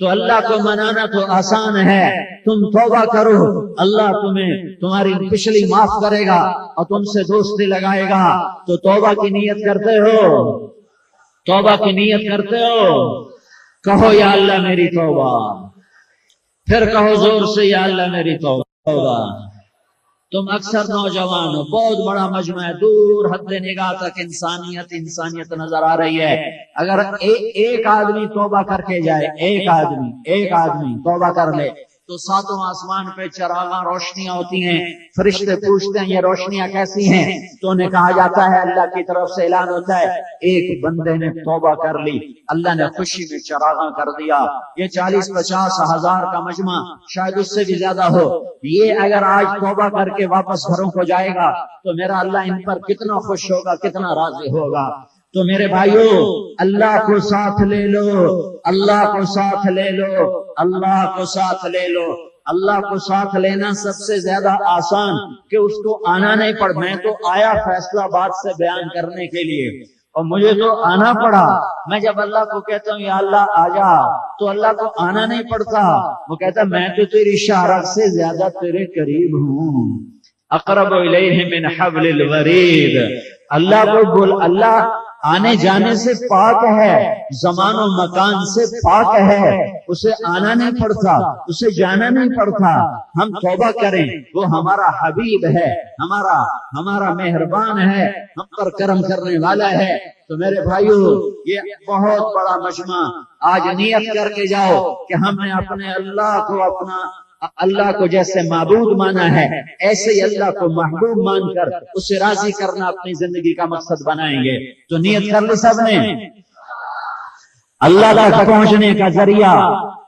Speaker 2: تو اللہ کو منانا تو آسان ہے، تم توبہ کرو، اللہ تمہیں تمہاری پچھلی معاف کرے گا اور تم سے دوستی لگائے گا۔ تو توبہ کی نیت کرتے ہو؟ توبہ کی نیت کرتے ہو؟ کہو یا اللہ میری توبہ، پھر کہو زور سے یا اللہ میری توبہ۔ تم اکثر نوجوان ہو، بہت بڑا مجمع ہے، دور حد نگاہ تک انسانیت نظر آ رہی ہے۔ اگر ایک آدمی توبہ کر کے جائے، ایک آدمی توبہ کر لے تو ساتوں آسمان پہ چراغاں روشنیاں ہوتی ہیں، فرشتے پوچھتے ہیں یہ روشنیاں کیسی ہیں، تو انہیں کہا جاتا ہے، اللہ کی طرف سے اعلان ہوتا ہے ایک بندے نے توبہ کر لی، اللہ نے خوشی میں چراغاں کر دیا۔ یہ 40-50 ہزار کا مجمع، شاید اس سے بھی زیادہ ہو، یہ اگر آج توبہ کر کے واپس گھروں کو جائے گا تو میرا اللہ ان پر کتنا خوش ہوگا، کتنا راضی ہوگا۔ تو میرے بھائیو، اللہ کو ساتھ لے لو، اللہ کو ساتھ لے لو، اللہ کو ساتھ لے لو۔ اللہ کو ساتھ لینا سب سے زیادہ آسان کہ اس کو آنا نہیں پڑ۔ میں تو آیا فیصلہ آباد سے بیان کرنے کے لیے اور مجھے تو آنا پڑا۔ میں جب اللہ کو کہتا ہوں یا اللہ آ جا تو اللہ کو آنا نہیں پڑتا، وہ کہتا میں تو تیری شارت سے زیادہ تیرے قریب ہوں، اقرب الیہ من حبل الورید۔ اللہ کو بول، اللہ آنے جانے سے پاک ہے، زمان و مکان سے پاک ہے، اسے آنا نہیں پڑتا، اسے جانا نہیں پڑتا۔ ہم توبہ کریں، وہ ہمارا حبیب ہے، ہمارا مہربان ہے، ہم پر کرم کرنے والا ہے۔ تو میرے بھائیو، یہ بہت بڑا مجمع، آج نیت کر کے جاؤ کہ ہم نے اپنے اللہ کو جیسے معبود مانا ہے، ایسے ہی اللہ کو محبوب مان کر اسے راضی کرنا اپنی زندگی کا مقصد بنائیں گے۔ تو نیت کر لی سب نے؟ اللہ تک پہنچنے کا ذریعہ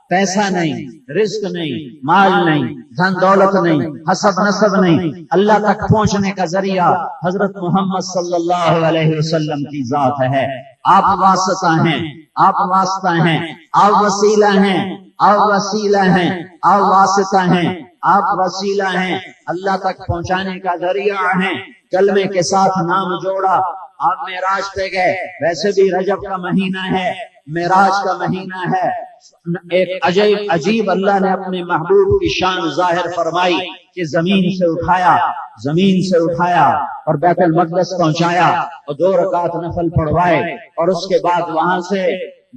Speaker 2: پیسہ نہیں، رزق نہیں، مال نہیں، دھن دولت نہیں، حسب نسب نہیں، اللہ تک پہنچنے کا ذریعہ حضرت محمد صلی اللہ علیہ وسلم کی ذات ہے۔ آپ واسطہ ہیں، آپ واسطہ ہیں، آپ وسیلہ ہیں، آپ وسیلہ ہیں، آپ واسطہ ہیں، آپ وسیلہ ہیں، اللہ تک پہنچانے کا ذریعہ ہیں۔ کلمے کے ساتھ نام جوڑا، آپ معراج پہ گئے، ویسے بھی رجب کا مہینہ ہے، معراج کا مہینہ ہے، ایک عجیب اللہ نے اپنے محبوب کی شان ظاہر فرمائی کہ زمین سے اٹھایا اور بیت المقدس پہنچایا اور 2 رکعت نفل پڑھوائے، اور اس کے بعد وہاں سے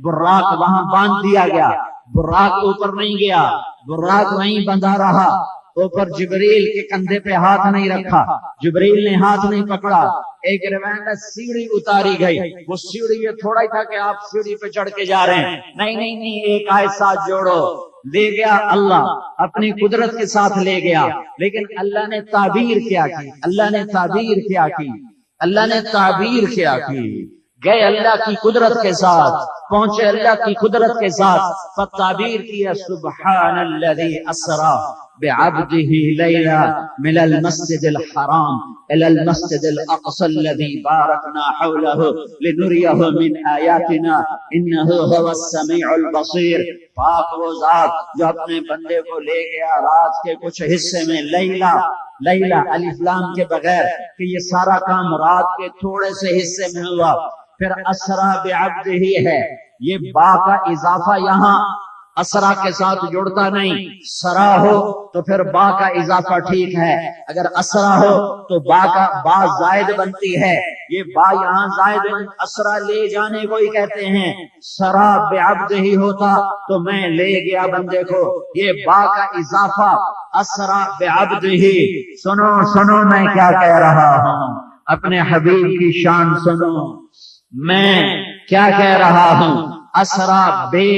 Speaker 2: براق وہاں باندھ دیا گیا۔ براق اوپر نہیں گیا، براق وہیں بندھا رہا، اوپر جبریل کے کندھے پہ ہاتھ نہیں رکھا، جبریل نے ہاتھ نہیں پکڑا۔ ایک روایت میں سیڑھی اتاری گئی، وہ سیڑھی یہ تھوڑا ہی تھا کہ آپ سیڑھی پہ چڑھ کے جا رہے ہیں، نہیں، ایک آیت ساتھ جوڑو، لے گیا اللہ اپنی قدرت کے ساتھ لے گیا۔ لیکن اللہ نے تعبیر کیا کی، اللہ نے تعبیر کیا کی، اللہ نے تعبیر کیا کی، گئے اللہ کی قدرت کے ساتھ، پہنچے اللہ کی قدرت کے ساتھ، فتعبیر کیا سبحان الذی اسرا بعبده لیلا من المسجد الحرام الى المسجد الاقصى الذي باركنا حوله لنريه من آیاتنا انه هو السمیع البصیر۔ پاک وہ ذات جو اپنے بندے کو لے گیا رات کے کچھ حصے میں، لیلا الف لام کے بغیر، کہ یہ سارا کام رات کے تھوڑے سے حصے میں ہوا۔ پھر اسرا بعبده ہے، یہ با کا اضافہ یہاں اسرا کے ساتھ جڑتا نہیں، سرا ہو تو پھر با کا اضافہ ٹھیک ہے، اگر اسرا ہو تو با زائد بنتی ہے، یہ با یہاں زائد اسرا لے جانے کو ہی کہتے ہیں۔ سرا بعبدہ ہوتا تو میں لے گیا بندے کو، یہ با کا اضافہ اسرا بعبدہ۔ سنو میں کیا کہہ رہا ہوں، اپنے حبیب کی شان سنو، میں کیا کہہ رہا ہوں۔ اسرا بے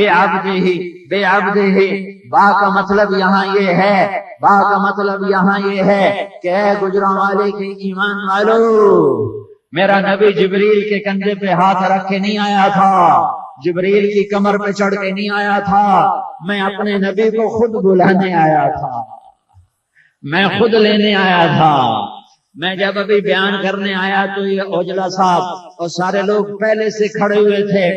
Speaker 2: عبدہ، با کا مطلب یہاں یہ ہے، کہ اے گجرانوالے کے ایمان والو، میرا نبی جبریل کے کندھے پہ ہاتھ رکھ کے نہیں آیا تھا، جبریل کی کمر پہ چڑھ کے نہیں آیا تھا، میں اپنے نبی کو خود بلانے آیا تھا، میں خود لینے آیا تھا۔ میں جب ابھی بیان کرنے آیا تو یہ اوجلا صاحب اور سارے لوگ پہلے سے کھڑے ہوئے تھے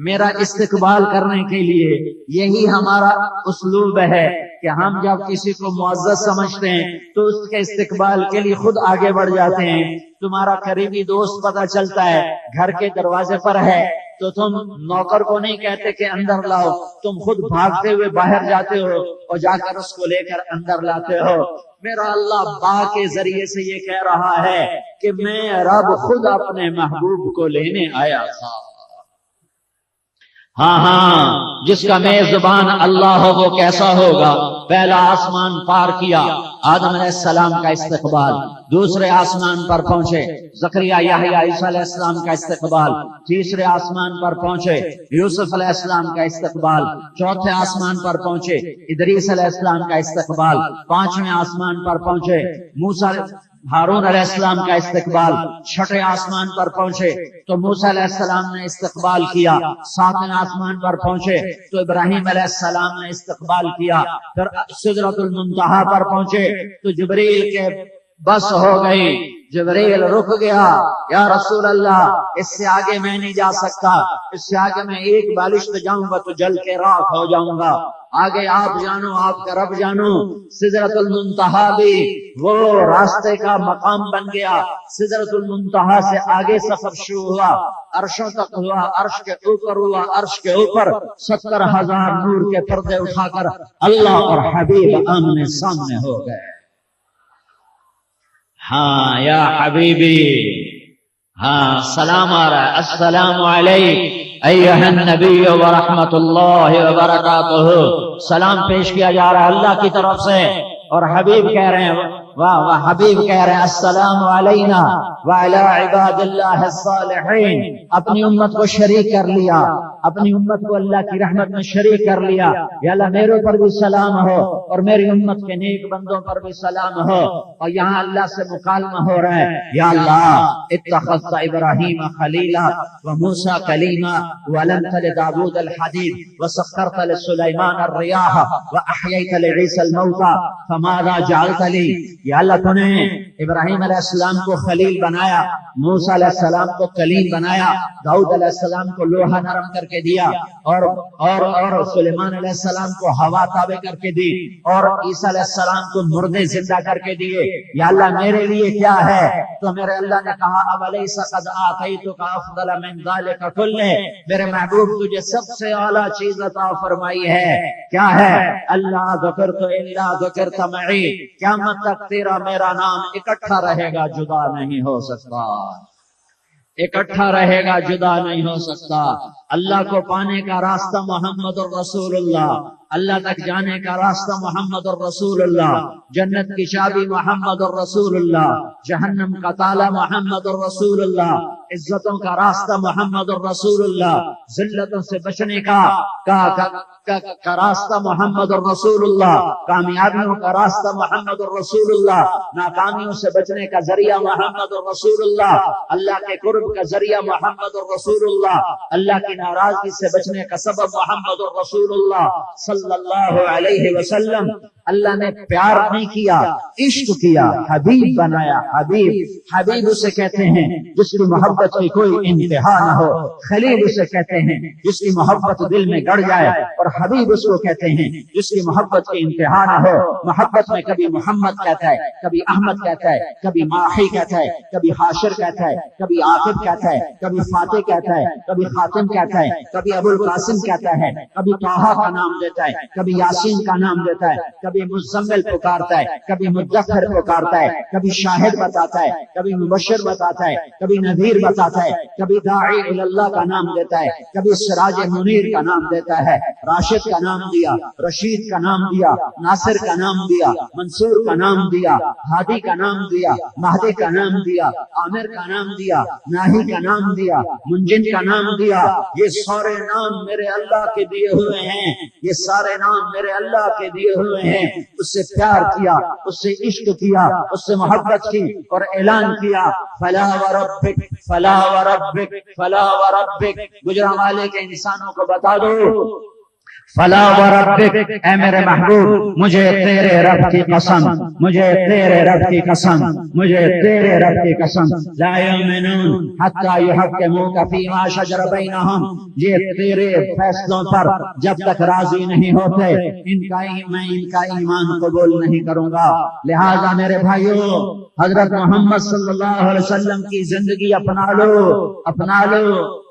Speaker 2: میرا استقبال کرنے کے لیے۔ یہی ہمارا اسلوب ہے کہ ہم جب کسی کو معزز سمجھتے ہیں تو اس کے استقبال کے لیے خود آگے بڑھ جاتے ہیں۔ تمہارا قریبی دوست پتہ چلتا ہے گھر کے دروازے پر ہے تو تم نوکر کو نہیں کہتے کہ اندر لاؤ، تم خود بھاگتے ہوئے باہر جاتے ہو اور جا کر اس کو لے کر اندر لاتے ہو۔ میرا اللہ با کے ذریعے سے یہ کہہ رہا ہے کہ میں رب خود اپنے محبوب کو لینے آیا تھا۔ ہاں ہاں، جس کا میزبان اللہ ہو وہ کیسا ہوگا؟ پہلا آسمان پار کیا، آدم علیہ السلام کا استقبال، دوسرے آسمان پر پہنچے زکریا یحییٰ عیسیٰ علیہ السلام کا استقبال، تیسرے آسمان پر پہنچے یوسف علیہ السلام کا استقبال، چوتھے آسمان پر پہنچے ادریس علیہ السلام کا استقبال، پانچویں آسمان پر پہنچے موسیٰ ہارون علیہ السلام کا استقبال، چھٹے آسمان پر پہنچے تو موسیٰ علیہ السلام نے استقبال کیا، ساتویں آسمان پر پہنچے تو ابراہیم علیہ السلام نے استقبال کیا، پھر سدرۃ المنتہا پر پہنچے تو جبریل کے بس ہو گئی، جبریل رک گیا، یا رسول اللہ اس سے آگے میں نہیں جا سکتا، اس سے آگے میں ایک بالش پہ جاؤں گا تو جل کے راکھ ہو جاؤں گا، آگے آپ جانو، آپ کا رب جانو۔ سدرۃ المنتہا بھی وہ راستے کا مقام بن گیا، سدرۃ المنتہا سے آگے سفر شروع ہوا، عرشوں تک ہوا، عرش کے اوپر ہوا، عرش کے اوپر 70,000 نور کے پردے اٹھا کر اللہ اور حبیب آمنے سامنے ہو گئے۔ ہاں یا حبیبی، ہاں سلام آ رہا ہے، السلام علیک ایھا النبی ورحمۃ اللہ وبرکاتہ، سلام پیش کیا جا رہا ہے اللہ کی طرف سے، اور حبیب کہہ رہے ہیں واہ واہ، حبیب کہہ رہے ہیں السلام علینا وعلی عباد اللہ الصالحین، اپنی امت کو شریک کر لیا، اپنی امت کو اللہ کی رحمت میں شریک کر لیا، یا اللہ میرے اوپر بھی سلام ہو اور میری امت کے نیک بندوں پر بھی سلام ہو، اور یہاں اللہ سے مکالمہ ہو رہا ہے، یا اللہ اتخذت ابراہیم خلیلا وموسیٰ کلیما وَلَمْتَ لِدَاوُودَ الْحَدِيدَ وَسَخَّرْتَ لِسُلَيْمَانَ الرِّيَاحَ وَأَحْيَيْتَ لِعِيسَى الْمَوْتَى فَمَاذَا جَعَلْتَ لِي، یا اللہ تو نے ابراہیم علیہ السلام کو خلیل بنایا، موسیٰ علیہ السلام کو کلیم بنایا، داؤد علیہ السلام کو لوہا نرم کر کے دیا، اور سلیمان علیہ السلام کو ہوا تابع کر کے دی، اور عیسیٰ علیہ السلام کو مردے زندہ کر کے دیے، یا اللہ میرے لیے کیا ہے؟ تو میرے اللہ نے کہا اولیس قد آتیتک افضل من ذلک کلہ، میرے محبوب تجھے سب سے اعلیٰ چیز عطا فرمائی ہے، کیا ہے؟ اللہ ذکرت الا ذکرت معی، قیامت تک تیرا میرا نام اکٹھا رہے گا، جدا نہیں ہو سکتا، اکٹھا رہے گا، جدا نہیں ہو سکتا۔ اللہ کو پانے کا راستہ محمد الرسول اللہ، اللہ تک جانے کا راستہ محمد الرسول اللہ، جنت کی چابی محمد الرسول اللہ، جہنم کا تالا محمد الرسول اللہ، عزتوں کا راستہ محمد الرسول اللہ، ذلتوں سے بچنے کا راستہ محمد الرسول اللہ، کامیابیوں کا راستہ محمد الرسول اللہ، ناکامیوں سے بچنے کا ذریعہ محمد الرسول اللہ، اللہ کے قرب کا ذریعہ محمد الرسول اللہ، اللہ کی ناراضگی سے بچنے کا سبب محمد الرسول اللہ صلی اللہ علیہ وسلم۔ اللہ نے پیار نہیں کیا، عشق کیا، حبیب بنایا، حبیب، حبیب اسے کہتے ہیں جس کی محبت کی کوئی انتہا نہ ہو، خلیل اسے کہتے ہیں جس کی محبت دل میں گڑ جائے، اور حبیب اس کو کہتے ہیں جس کی محبت کی انتہا نہ ہو۔ محبت میں کبھی محمد کہتا ہے، کبھی احمد کہتا ہے، کبھی ماحی کہتا ہے، کبھی حاشر کہتا ہے، کبھی عاقب کہتا ہے، کبھی فاتح کہتا ہے، کبھی خاتم کہتا ہے، کبھی ابو القاسم کہتا ہے، کبھی طٰہٰ کا نام دیتا ہے، کبھی یاسین کا نام دیتا ہے، کبھی مزمل پکارتا ہے، کبھی مدثر پکارتا ہے، کبھی شاہد بتاتا ہے، کبھی مبشر بتاتا ہے، کبھی نذیر بتاتا ہے، کبھی داعی الی اللہ کا نام دیتا ہے، کبھی سراج منیر کا نام دیتا ہے، راشد کا نام دیا، رشید کا نام دیا، ناصر کا نام دیا، منصور کا نام دیا، ہادی کا نام دیا، مہدی کا نام دیا، عامر کا نام دیا، ناہی کا نام دیا، منجن کا نام دیا۔ یہ سارے نام میرے اللہ کے دیے ہوئے ہیں، یہ سارے نام میرے اللہ کے دیے ہوئے ہیں۔ اس سے پیار کیا، اس سے عشق کیا، اس سے محبت کی، اور اعلان کیا فلا وربک فلا وربک فلا وربک، گجرانوالے کے انسانوں کو بتا دو فلا وربک، اے میرے محبوب مجھے تیرے رب کی قسم، مجھے تیرے رب کی قسم، مجھے تیرے رب کی قسم، لا یؤمنون حتی یحکموک فیما شجر بینہم، یہ تیرے فیصلوں پر جب تک راضی نہیں ہوتے میں ان کا ایمان قبول نہیں کروں گا۔ لہذا میرے بھائیو، حضرت محمد صلی اللہ علیہ وسلم کی زندگی اپنا لو، اپنا لو،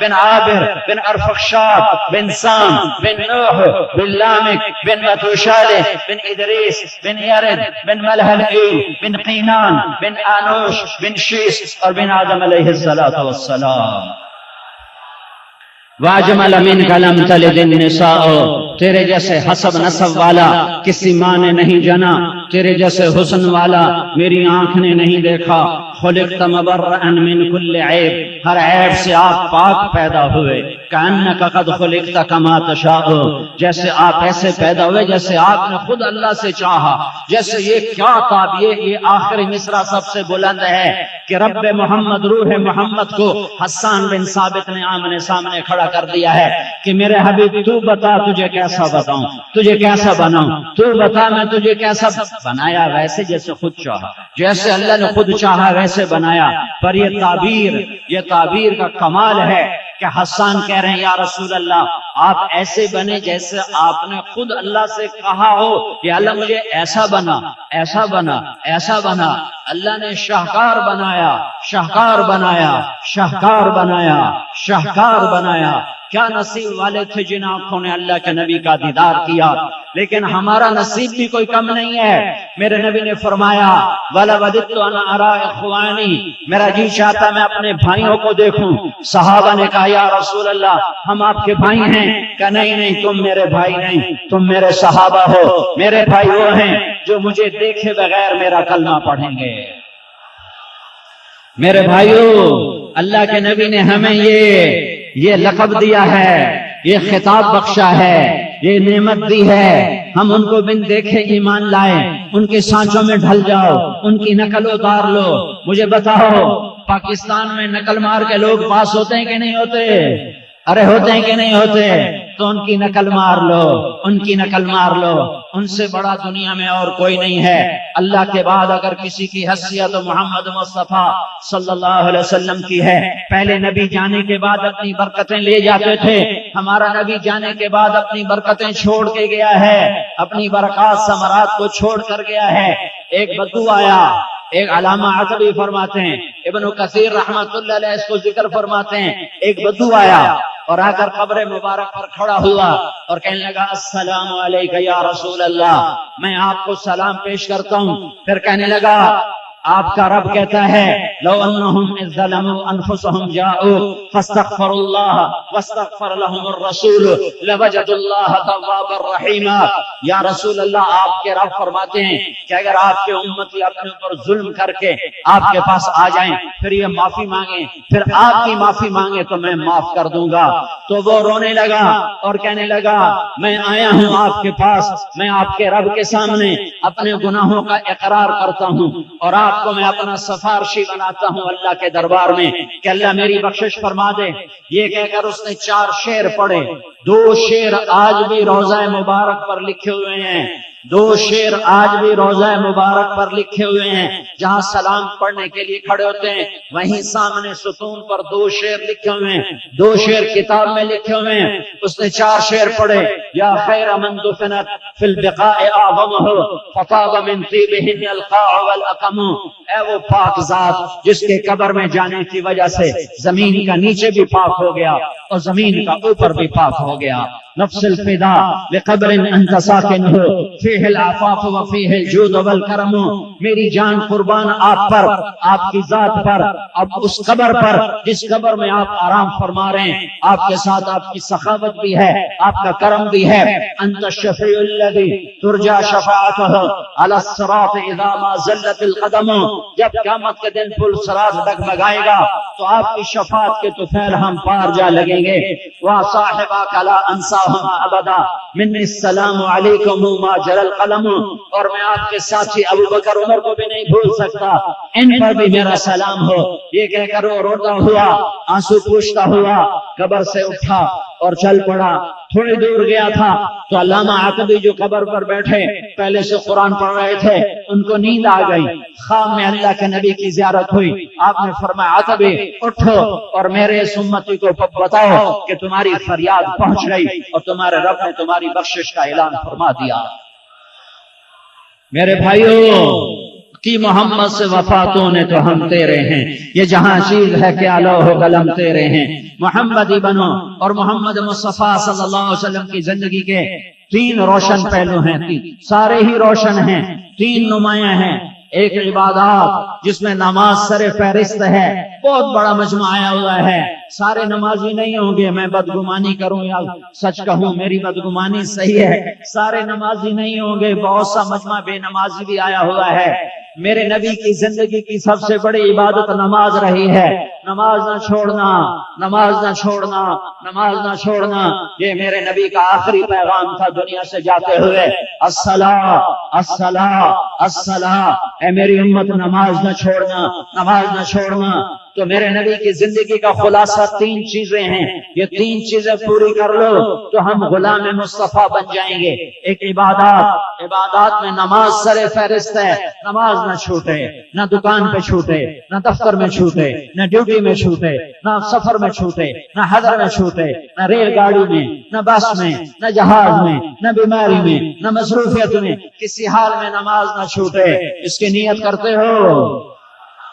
Speaker 2: بن عابر بن ارفخشاد بن سام بن نوح بن لامك بن متوشالح بن ادریس بن یرد بن ملہلئیل بن قینان بن آنوش بن شیس اور بن آدم علیہ السلام. واجمل منک لم تلد النساء، تیرے جیسے حسب نسب والا کسی ماں نے نہیں جنا، تیرے جیسے حسن والا میری آنکھ نے نہیں دیکھا. خلقت مبرئا من کل عیب، ہر عیب سے آپ پاک پیدا ہوئے. کأنک قد خلقت کما تشاء، جیسے آپ ایسے پیدا ہوئے جیسے آپ نے خود اللہ سے چاہا. جیسے یہ کیا تعبیر، یہ آخری مصرع سب سے بلند ہے کہ رب محمد روح محمد کو حسان بن ثابت نے آمنے سامنے کھڑا کر دیا ہے کہ میرے حبیب تو بتا تجھے کیسا بتاؤں، تجھے کیسا بناؤں، تو بتا میں تجھے کیسا بنایا. ویسے جیسے خود چاہا، جیسے اللہ نے خود چاہا ویسے بنایا. پر یہ تعبیر کا کمال ہے کہ حسان کہہ رہے ہیں یا رسول اللہ آپ ایسے بنے جیسے آپ نے خود اللہ سے کہا ہو کہ اللہ مجھے ایسا بنا، ایسا بنا، ایسا بنا. اللہ نے شاہکار بنایا، شاہکار بنایا، شاہکار بنایا، شاہکار بنایا. کیا نصیب والے تھے جن آنکھوں نے اللہ کے نبی کا دیدار کیا. لیکن ہمارا نصیب بھی کوئی کم نہیں ہے. میرے نبی نے فرمایا وَلَوَدِدْتُ أَنْ أَرَىٰ إِخْوَانِي، میرا جی چاہتا میں اپنے بھائیوں کو دیکھوں. صحابہ نے کہا یا رسول اللہ ہم آپ کے بھائی ہیں. کہ نہیں تم میرے بھائی نہیں، تم میرے صحابہ ہو. میرے بھائی وہ ہیں جو مجھے دیکھے بغیر میرا کلمہ پڑھیں گے. میرے بھائیو، اللہ کے نبی نے ہمیں یہ لقب دیا ہے، یہ خطاب بخشا ہے، یہ نعمت دی ہے. ہم ان کو بن دیکھے ایمان لائے، ان کے سانچوں میں ڈھل جاؤ، ان کی نقل اتار لو. مجھے بتاؤ پاکستان میں نقل مار کے لوگ پاس ہوتے ہیں کہ نہیں ہوتے؟ ارے ہوتے ہیں کہ نہیں ہوتے؟ تو ان کی نقل مار لو، ان کی نقل مار لو. ان سے بڑا دنیا میں اور کوئی نہیں ہے. اللہ کے بعد اگر کسی کی حیثیت محمد مصطفیٰ صلی اللہ علیہ وسلم کی ہے. پہلے نبی جانے کے بعد اپنی برکتیں لے جاتے تھے، ہمارا نبی جانے کے بعد اپنی برکتیں چھوڑ کے گیا ہے، اپنی برکات ثمرات کو چھوڑ کر گیا ہے. ایک بدو آیا، ایک علامہ عتبی فرماتے ہیں، ابن کثیر رحمت اللہ علیہ اس کو ذکر فرماتے ہیں. ایک بدو آیا اور آ کر قبر مبارک پر کھڑا ہوا اور کہنے لگا السلام علیکم یا رسول اللہ، میں آپ کو سلام پیش کرتا ہوں. پھر کہنے لگا آپ کا رب کہتا ہے لو انہم اذ ظلموا انفسهم جاءوا فاستغفروا اللہ واستغفر لهم الرسول لوجدوا اللہ توابا رحیما. یا رسول اللہ آپ کے رب فرماتے ہیں کہ اگر آپ کے امتی اپنے اوپر ظلم کر کے آپ کے پاس آ جائیں، پھر یہ معافی مانگیں، پھر آپ کی معافی مانگیں تو میں معاف کر دوں گا. تو وہ رونے لگا اور کہنے لگا میں آیا ہوں آپ کے پاس، میں آپ کے رب کے سامنے اپنے گناہوں کا اقرار کرتا ہوں اور آپ کو میں اپنا سفارشی بناتا ہوں اللہ کے دربار میں کہ اللہ میری بخشش فرما دے. یہ کہہ کر اس نے 4 شعر پڑھے. 2 شعر آج بھی روضہ مبارک پر لکھے ہوئے ہیں، 2 شعر آج بھی روضہ مبارک پر لکھے ہوئے ہیں. جہاں سلام پڑھنے کے لیے کھڑے ہوتے ہیں وہیں سامنے ستون پر 2 شعر لکھے ہوئے ہیں، 2 شعر کتاب میں لکھے ہوئے ہیں. اس نے 4 شعر پڑھے. یا خیر من دفنت فی البقاء اعظمہ فطاب من طیبہن القاع والاقم. اے وہ پاک ذات جس کے قبر میں جانے کی وجہ سے زمین کا نیچے بھی پاک ہو گیا اور زمین کا اوپر بھی پاک ہو گیا. نفس الفدا لقبر انت ساکن ہو فیہ العفاف وفیہ الجود والکرم. میری جان قربان آپ پر، آپ کی ذات پر، اب اس قبر پر جس قبر میں آپ آرام فرما رہے ہیں. آپ کے ساتھ آپ کی سخاوت بھی ہے، آپ کا کرم بھی ہے. انت الشفیع الذی ترجى شفاعته علی الصراط اذا ما زلت القدم. جب قیامت کے دن پل صراط ڈگمگائے گا تو آپ کی شفاعت کے طفیل ہم پار جا لگیں گے. وصاحبک لا انساہما ابدا منی السلام علیکم ما جرى القلم. اور میں آپ کے ساتھی ابو بکر عمر کو بھی نہیں بھول سکتا، ان پر بھی میرا سلام ہو. یہ کہہ کر وہ روتا ہوا، آنسو پوچھتا ہوا قبر سے اٹھا اور چل پڑا. تھوڑی دور گیا تھا تو علامہ عتبی جو قبر پر بیٹھے پہلے سے قرآن پڑھ رہے تھے، ان کو نیند آ گئی. خواب میں اللہ کے نبی کی زیارت ہوئی. آپ نے فرمایا عتبی اٹھو اور میرے اس امتی کو بتاؤ کہ تمہاری فریاد پہنچ گئی اور تمہارے رب نے تمہاری بخشش کا اعلان فرما دیا. میرے بھائیو، کی محمد سے وفاتوں نے تو ہم تیرے ہیں، یہ جہاں چیز ہے کہ لوح و قلم تیرے ہیں، محمدی بنو۔ اور محمد مصطفیٰ صلی اللہ علیہ وسلم کی زندگی کے 3 روشن پہلو ہیں، سارے ہی روشن ہیں، 3 نمایاں ہیں۔ ایک عبادات جس میں نماز سر فہرست ہے، بہت بڑا مجمع آیا ہوا ہے، سارے نمازی نہیں ہوں گے، میں بدگمانی کروں یا سچ کہوں میری بدگمانی صحیح ہے، سارے نمازی نہیں ہوں گے، بہت سا مجمع بے نمازی بھی آیا ہوا ہے۔ میرے نبی کی زندگی کی سب سے بڑی عبادت نماز رہی ہے، نماز نہ چھوڑنا، نماز نہ چھوڑنا، نماز نہ چھوڑنا، یہ میرے نبی کا آخری پیغام تھا دنیا سے جاتے ہوئے۔ الصلاۃ الصلاۃ الصلاۃ، اے میری امت نماز نہ چھوڑنا، نماز نہ چھوڑنا۔ تو میرے نبی کی زندگی کا خلاصہ 3 چیزیں ہیں، یہ 3 چیزیں پوری کر لو تو ہم غلام مصطفیٰ بن جائیں گے۔ ایک عبادات، عبادات میں نماز سر فہرست ہے، نماز نہ چھوٹے، نہ دکان پہ چھوٹے، نہ دفتر میں چھوٹے، نہ ڈیوٹی میں چھوٹے، نہ سفر میں چھوٹے، نہ حضر میں چھوٹے، نہ ریل گاڑی میں، نہ بس میں، نہ جہاز میں، نہ بیماری میں، نہ مصروفیت میں، کسی حال میں نماز نہ چھوٹے۔ اس کی نیت کرتے ہو،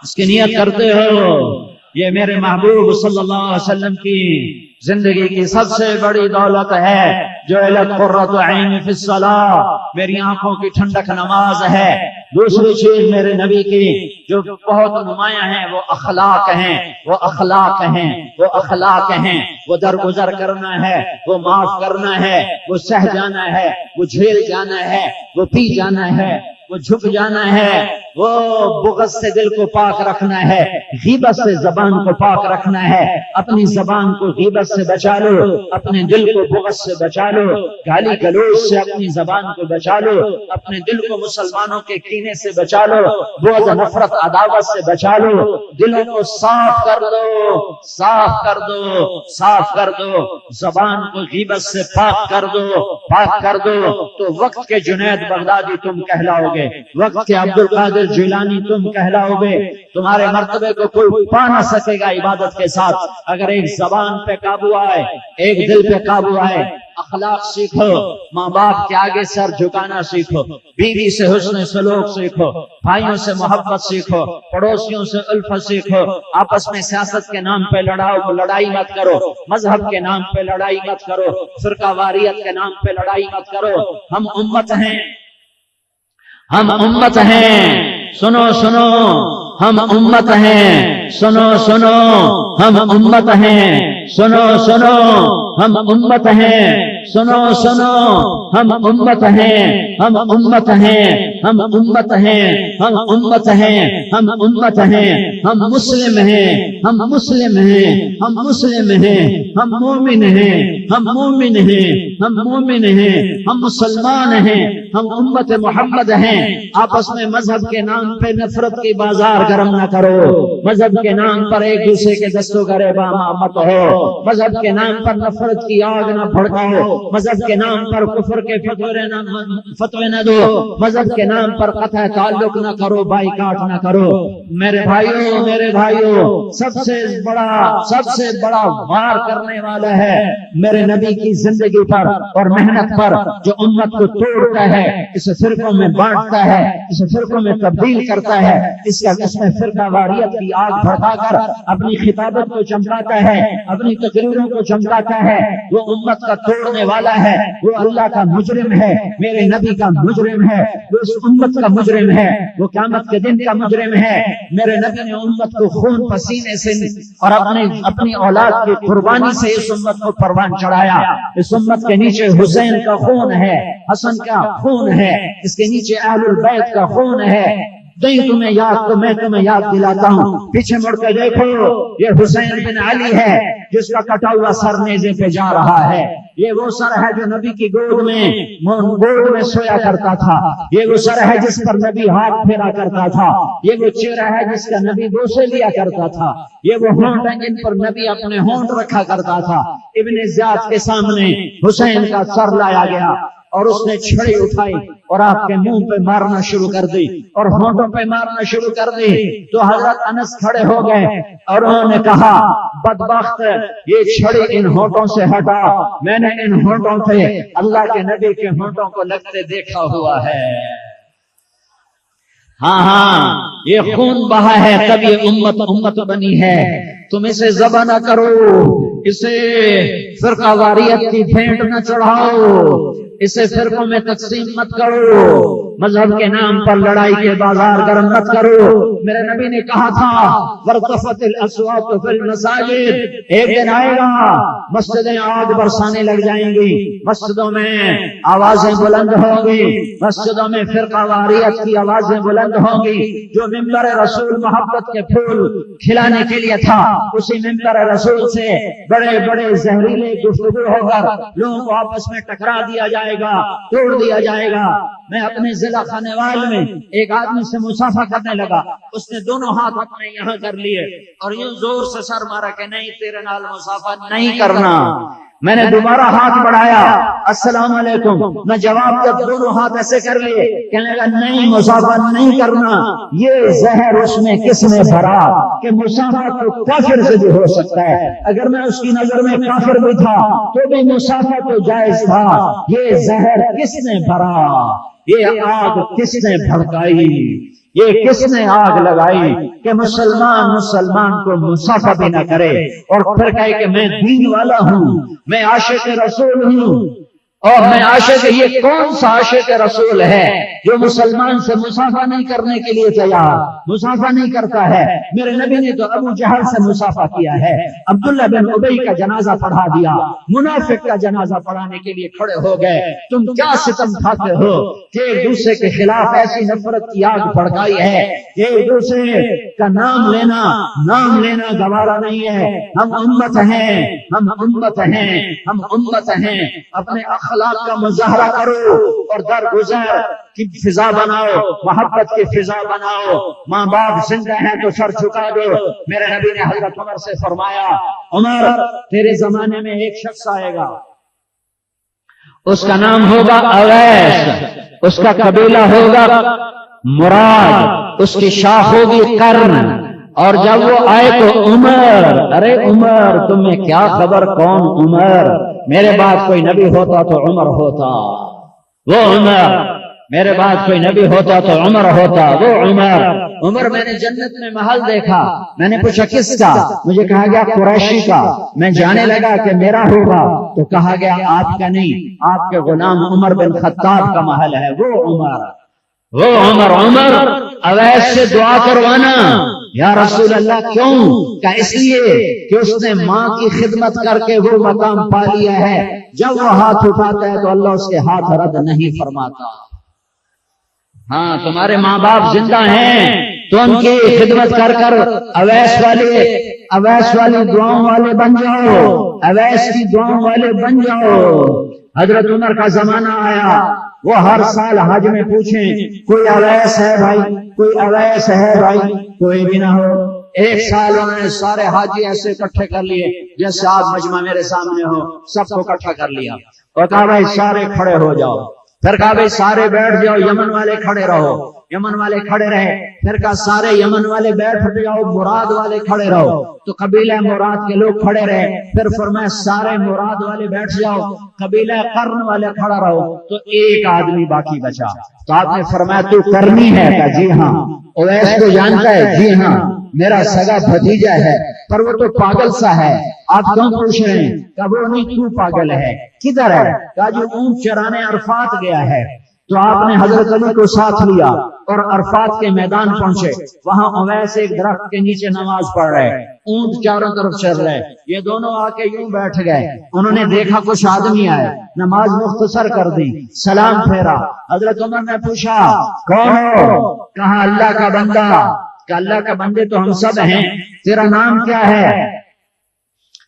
Speaker 2: اس کی نیت کرتے ہو؟ یہ میرے محبوب صلی اللہ علیہ وسلم کی زندگی کی سب سے بڑی دولت ہے۔ جعلت قرۃ عین فی الصلاۃ، میری آنکھوں کی ٹھنڈک نماز ہے۔ دوسری چیز میرے نبی کی جو بہت نمایاں ہیں وہ اخلاق ہیں، وہ اخلاق ہیں، وہ اخلاق ہیں۔ وہ درگزر کرنا ہے، وہ معاف کرنا ہے، وہ سہ جانا ہے، وہ جھیل جانا ہے، وہ پی جانا ہے، وہ جھک جانا ہے، وہ بغض سے دل کو پاک رکھنا ہے، غیبت سے زبان کو پاک رکھنا ہے۔ اپنی زبان کو غیبت سے بچا لو، اپنے دل کو بغض سے بچا لو، گالی گلوچ سے اپنی زبان کو بچا لو، اپنے دل کو مسلمانوں کے کینے سے بچا لو، بغض نفرت عداوت سے بچا لو، دلوں کو صاف کر دو، صاف کر دو، صاف کر دو، زبان کو غیبت سے پاک کر دو، پاک کر دو، تو وقت کے جنید بغدادی تم کہلاؤ گے، وقت کے عبد القادر جیلانی تم کہلاؤ گے۔ تمہارے مرتبے کو کوئی پا نہ سکے گا عبادت کے ساتھ اگر ایک زبان پہ قابو آئے، ایک دل پہ قابو آئے۔ اخلاق سیکھو، ماں باپ کے آگے سر جھکانا سیکھو، بیوی سے حسن سلوک سیکھو، بھائیوں سے محبت سیکھو، پڑوسیوں سے الفت سیکھو۔ آپس میں سیاست کے نام پہ لڑائی مت کرو، مذہب کے نام پہ لڑائی مت کرو، فرقہ واریت کے نام پہ لڑائی مت کرو۔ ہم امت ہیں، ہم امت ہیں، سنو سنو، ہم امت ہیں، سنو سنو، ہم امت ہیں، سنو سنو، ہم امت ہیں، سنو سنو، ہم امت ہیں، ہم امت ہیں، ہم امت ہیں، ہم امت ہیں، ہم امت ہیں، ہم مسلم ہیں، ہم مسلم ہیں، ہم مسلم ہیں، ہم مومن ہیں، ہم مومن ہیں، ہم مومن ہیں، ہم مسلمان ہیں، ہم امت محمد ہیں۔ آپس میں مذہب کے نام پہ نفرت کی بازار گرم نہ کرو، مذہب کے نام پر ایک دوسرے کے دستوں گریباں مت ہو، مذہب کے نام پر نفرت کی آگ نہ بھڑکاؤ، مذہب کے نام پر کفر کے فتوے نہ دو، مذہب کے نام پر قطع تعلق نہ کرو، بائیکاٹ نہ کرو۔ میرے بھائیوں، میرے بھائیوں، سب سے بڑا وار کرنے والا ہے میرے نبی کی زندگی پر اور محنت پر، جو امت کو توڑتا ہے، اسے فرقوں میں بانٹتا ہے، اسے فرقوں میں تبدیل کرتا ہے، اس میں فرقہ واریت کی آگ بھڑکا کر اپنی خطابت کو چمکاتا ہے، اپنی تقریروں کو چمکاتا ہے۔ وہ امت کا توڑنے والا ہے، وہ اللہ کا مجرم ہے، میرے نبی کا مجرم ہے، وہ اس امت کا مجرم ہے، وہ قیامت کے دن کا مجرم ہے۔ میرے نبی نے امت کو خون پسینے سے اور اپنی اولاد کی قربانی سے اس امت کو پروان چڑھایا۔ اس امت کے نیچے حسین کا خون ہے، حسن کا خون ہے، اس کے نیچے اہل البیت کا خون ہے۔ نہیں تمہیں یاد تو میں تمہیں یاد دلاتا ہوں، پیچھے مڑ کے دیکھو، یہ حسین بن علی ہے جس کا کٹا ہوا سر نیزے پہ جا رہا ہے۔ یہ وہ سر ہے جو نبی کی گود میں سویا کرتا تھا، یہ وہ سر ہے جس پر نبی ہاتھ پھیرا کرتا تھا، یہ وہ چہرہ ہے جس کا نبی بوسے لیا کرتا تھا، یہ وہ ہونٹ ہیں جن پر نبی اپنے ہونٹ رکھا کرتا تھا۔ ابن زیاد کے سامنے حسین کا سر لایا گیا اور اس نے چھڑی اٹھائی اور آپ کے منہ پہ مارنا شروع کر دی اور ہونٹوں پہ مارنا شروع کر دی، تو حضرت انس کھڑے ہو گئے اور انہوں نے کہا، بدبخت، یہ چھڑی ان ہونٹوں سے ہٹا، میں نے ان ہونٹوں پہ اللہ کے نبی کے ہونٹوں کو لگتے دیکھا ہوا ہے۔ ہاں ہاں یہ خون بہا ہے تب یہ امت بنی ہے، تم اسے ذبح نہ کرو، اسے فرقہ واریت کی بھینٹ نہ چڑھاؤ، اسے فرقوں میں تقسیم مت کرو، مذہب کے نام پر لڑائی کے بازار گرم مت کرو۔ میرے نبی نے کہا تھا وَارْتَفَتِ الْأَصْوَاتُ فِي الْمَسَاجِدِ، ایک دن آئے گا مسجدیں آگ برسانے لگ جائیں گی، مسجدوں میں آوازیں بلند ہوں گی، مسجدوں میں فرقہ واریت کی آوازیں بلند ہوں گی۔ جو ممبر رسول محبت کے پھول کھلانے کے لیے تھا، اسی ممبر رسول سے بڑے بڑے زہریلے گفتگو ہو کر لوگوں کو آپس میں ٹکرا دیا جائے گا، توڑ دیا جائے گا۔ میں اپنے ضلع خانوال میں ایک آدمی سے مصافحہ کرنے لگا، اس نے دونوں ہاتھ اپنے یہاں کر لیے اور یوں زور سے سر مارا کہ نہیں تیرے نال مصافحہ نہیں کرنا۔ میں نے دوبارہ ہاتھ بڑھایا، السلام علیکم، میں جواب جب دونوں ہاتھ ایسے کر لیے، کہنے لگا نہیں مصافحہ نہیں کرنا۔ یہ زہر اس میں کس نے بھرا کہ مصافحہ تو کافر سے بھی ہو سکتا ہے، اگر میں اس کی نظر میں کافر بھی تھا تو بھی مصافحہ تو جائز تھا۔ یہ زہر کس نے بھرا، یہ آگ کس نے بھڑکائی، یہ کس نے آگ لگائی کہ مسلمان کو مصافحہ بھی نہ کرے اور پھر کہے کہ میں دین والا ہوں، میں عاشق رسول ہوں۔ اور میں عاشق، یہ کون سا عاشق رسول ہے جو مسلمان سے مصافحہ نہیں کرنے کے لیے تیار، مصافحہ نہیں کرتا ہے؟ میرے نبی نے تو ابو جہل سے مصافحہ کیا ہے، عبداللہ بن ابی کا جنازہ پڑھا دیا، منافق کا جنازہ پڑھانے کے لیے کھڑے ہو گئے۔ تم کیا ستم کھاتے ہو کہ ایک دوسرے کے خلاف ایسی نفرت کی آگ بھڑکائی ہے، ایک دوسرے کا نام لینا گوارا نہیں ہے۔ ہم امت ہیں، ہم امت ہیں، ہم امت ہیں۔ اپنے اخلاق کا مظاہرہ کرو اور درگزر کی فضا بناؤ، محبت کی فضا بناؤ۔ ماں باپ زندہ ہیں تو سر جھکا دو۔ میرے نبی نے حضرت عمر سے فرمایا، عمر تیرے زمانے میں ایک شخص آئے گا، اس کا نام ہوگا اویس، اس کا قبیلہ ہوگا مراد، اس کی شاخ ہوگی قرن، اور جب وہ آئے تو عمر، ارے عمر تمہیں کیا خبر کون عمر؟ میرے بعد کوئی نبی ہوتا تو عمر ہوتا، وہ عمر، میرے بعد کوئی نبی ہوتا تو عمر ہوتا، وہ عمر۔ عمر میں نے جنت میں محل دیکھا، میں نے پوچھا کس کا؟ مجھے کہا گیا قریشی کا۔ میں جانے لگا کہ میرا ہوگا تو کہا گیا آپ کا نہیں، آپ کے غلام عمر بن خطاب کا محل ہے، وہ عمر، وہ عمر۔ عمر اویس سے دعا کروانا، یا رسول اللہ کیوں؟ کہ اس لیے کہ اس نے ماں کی خدمت کر کے وہ مقام پا لیا ہے، جب وہ ہاتھ اٹھاتا ہے تو اللہ اس کے ہاتھ رد نہیں فرماتا۔ ہاں تمہارے ماں باپ زندہ ہیں تو ان کی خدمت کر کر اویس والی دعاؤں والے بن جاؤ، اویس کی دعاؤں والے بن جاؤ۔ حضرت عمر کا زمانہ آیا، وہ ہر سال حج میں پوچھیں کوئی اویس ہے بھائی، کوئی اویس ہے بھائی، کوئی بھی نہ ہو۔ ایک سال انہوں نے سارے حاجی ایسے اکٹھے کر لیے جیسے آپ مجمع میرے سامنے ہو، سب کو اکٹھا کر لیا اور کہا بھائی سارے کھڑے ہو جاؤ۔ پھر کہا بھائی سارے بیٹھ جاؤ، یمن والے کھڑے رہو، یمن والے کھڑے رہے۔ پھر کہا سارے یمن والے بیٹھ جاؤ، مراد والے کھڑے رہو، تو قبیلہ مراد کے لوگ کھڑے رہے۔ پھر فرمایا سارے مراد والے بیٹھ جاؤ، قبیلہ قرن والے کھڑا رہو، تو ایک آدمی باقی بچا۔ تو آپ نے فرمایا تو کرنی ہے؟ کہا جی ہاں۔ اویس کو جانتا ہے؟ جی ہاں، میرا سگا بھتیجا ہے، پر وہ تو پاگل سا ہے۔ آپ کیوں پوچھ رہے ہیں؟ کہ وہ نہیں، تو پاگل ہے۔ کدھر ہے؟ کہا جو اونٹ چرانے عرفات گیا ہے۔ تو آپ نے حضرت علی کو ساتھ لیا اور عرفات کے میدان پہنچے، وہاں اویس ایک درخت کے نیچے نماز پڑھ رہے، اونٹ چاروں طرف چل رہے، یہ دونوں آ کے یوں بیٹھ گئے۔ انہوں نے دیکھا کچھ آدمی آئے، نماز مختصر کر دی، سلام پھیرا۔ حضرت عمر نے پوچھا کون ہو؟ کہا اللہ کا بندہ۔ کہ اللہ کا بندے تو ہم سب ہیں، تیرا نام کیا ہے؟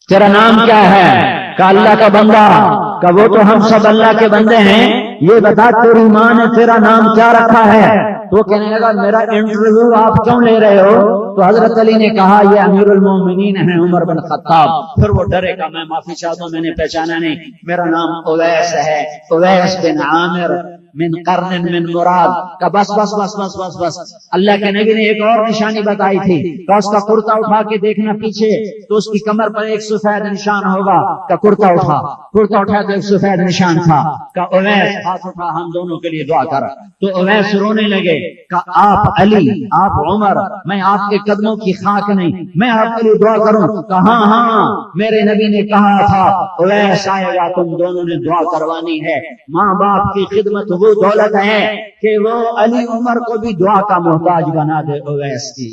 Speaker 2: تیرا نام کیا ہے؟ کہ اللہ کا بندہ۔ کہ وہ تو ہم سب اللہ کے بندے ہیں، یہ بتا تیری ماں نے تیرا نام کیا رکھا ہے؟ تو کہنے لگا میرا انٹرویو آپ کیوں لے رہے ہو؟ تو حضرت علی نے کہا یہ امیر المومنین ہیں عمر بن خطاب۔ پھر وہ ڈرے گا میں معافی چاہتا ہوں، میں نے پہچانا نہیں، میرا نام اویس ہے، اویس بن عامر من قرن من مراد کا بس بس بس بس بس بس۔ اللہ کے نبی نے ایک اور نشانی بتائی تھی کہ اس کا کرتا اٹھا کے دیکھنا پیچھے تو اس کی کمر پر ایک سفید نشان ہوگا کہ کرتا اٹھا تو ایک سفید نشان تھا کہ اویس ہاتھ اٹھا ہم دونوں کے لیے دعا کر، تو اویس رونے لگے کہ آپ علی، آپ عمر، میں آپ کے قدموں کی خاک نہیں، میں آپ کے لیے دعا کروں؟ کہ ہاں ہاں میرے نبی نے کہا تھا اویس آئے گا، تم دونوں نے دعا کروانی ہے۔ ماں باپ کی خدمت وہ دولت ہے کہ وہ علی عمر کو بھی دعا کا محتاج بنا دے اویس کی۔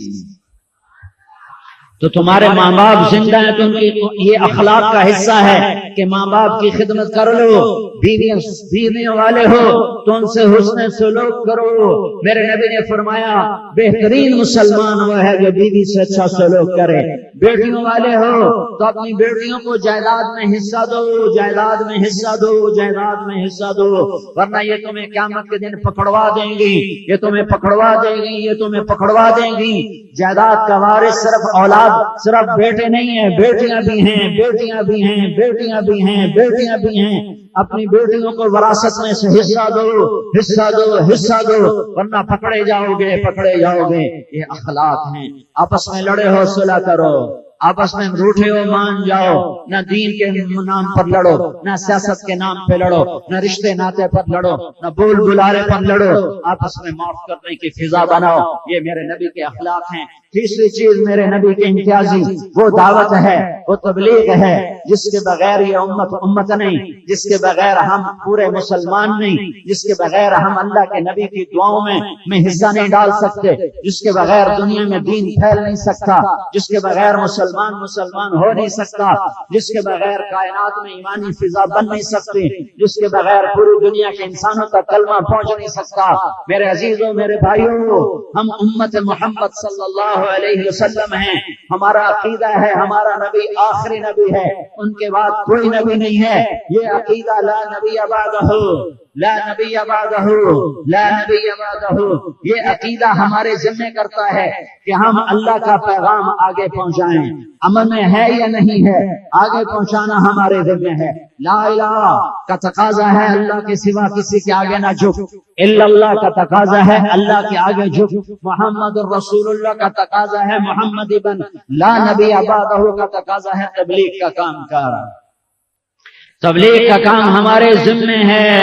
Speaker 2: تو تمہارے ماں باپ زندہ ہیں تو ان کی یہ اخلاق کا حصہ ہے کہ ماں باپ کی خدمت کر لو، بیویوں والے ہو تو ان سے حسن سلوک کرو۔ میرے نبی نے فرمایا بہترین مسلمان وہ ہے جو بیوی سے اچھا سلوک کرے۔ بیٹیوں والے ہو تو اپنی بیٹیوں کو جائیداد میں حصہ دو، جائیداد میں حصہ دو، جائیداد میں حصہ دو، ورنہ یہ تمہیں قیامت کے دن پکڑوا دیں گی، یہ تمہیں پکڑوا دیں گی، یہ تمہیں پکڑوا دیں گی۔ جائیداد کا وارث صرف اولاد، صرف بیٹے نہیں ہیں، بیٹیاں بھی ہیں، بیٹیاں بھی ہیں، بیٹیاں بھی ہیں، بیٹیاں بھی ہیں۔ اپنی بیٹیوں کو وراثت میں سے حصہ دو، حصہ دو، حصہ دو، ورنہ پکڑے جاؤ گے، پکڑے جاؤ گے۔ یہ اخلاق ہیں۔ آپس میں لڑے ہو صلح کرو، آپس میں روٹھے ہو مان جاؤ، نہ دین کے نام پر لڑو، نہ سیاست کے نام پہ لڑو، نہ رشتے ناطے پر لڑو، نہ بول بلارے پر لڑو، آپس میں معاف کرنے کی فضا بناؤ۔ یہ میرے نبی کے اخلاق ہیں۔ تیسری چیز میرے نبی کے امتیازی وہ دعوت ہے، وہ تبلیغ ہے جس کے بغیر یہ امت نہیں، جس کے بغیر ہم پورے مسلمان نہیں، جس کے بغیر ہم اللہ کے نبی کی دعاؤں میں حصہ نہیں ڈال سکتے، جس کے بغیر دنیا میں دین پھیل نہیں سکتا، جس کے بغیر مسلمان ہو نہیں سکتا، جس کے بغیر کائنات میں ایمانی فضا بن نہیں سکتی، جس کے بغیر پوری دنیا کے انسانوں تک کلمہ پہنچ نہیں سکتا۔ میرے عزیزوں، میرے بھائیوں، ہم امت محمد صلی اللہ علیہ وسلم ہیں۔ ہمارا عقیدہ ہے ہمارا نبی آخری نبی ہے، ان کے بعد کوئی نبی نہیں ہے۔ یہ عقیدہ لا نبی بعدہ، لا نبی بعدہ، لا نبی بعدہ، یہ عقیدہ ہمارے ذمہ کرتا ہے کہ ہم اللہ کا پیغام آگے پہنچائیں۔ عمل میں ہے یا نہیں ہے، آگے پہنچانا ہمارے ذمہ ہے۔ لا الہ کا تقاضا ہے اللہ کے سوا کسی کے آگے نہ جھک، الا اللہ کا تقاضا ہے اللہ کے آگے جھک، محمد الرسول اللہ کا تقاضا ہے محمد ابن، لا نبی بعدہ کا تقاضا ہے تبلیغ کا کام کر۔ تبلیغ کا کام ہمارے ذمہ ہے،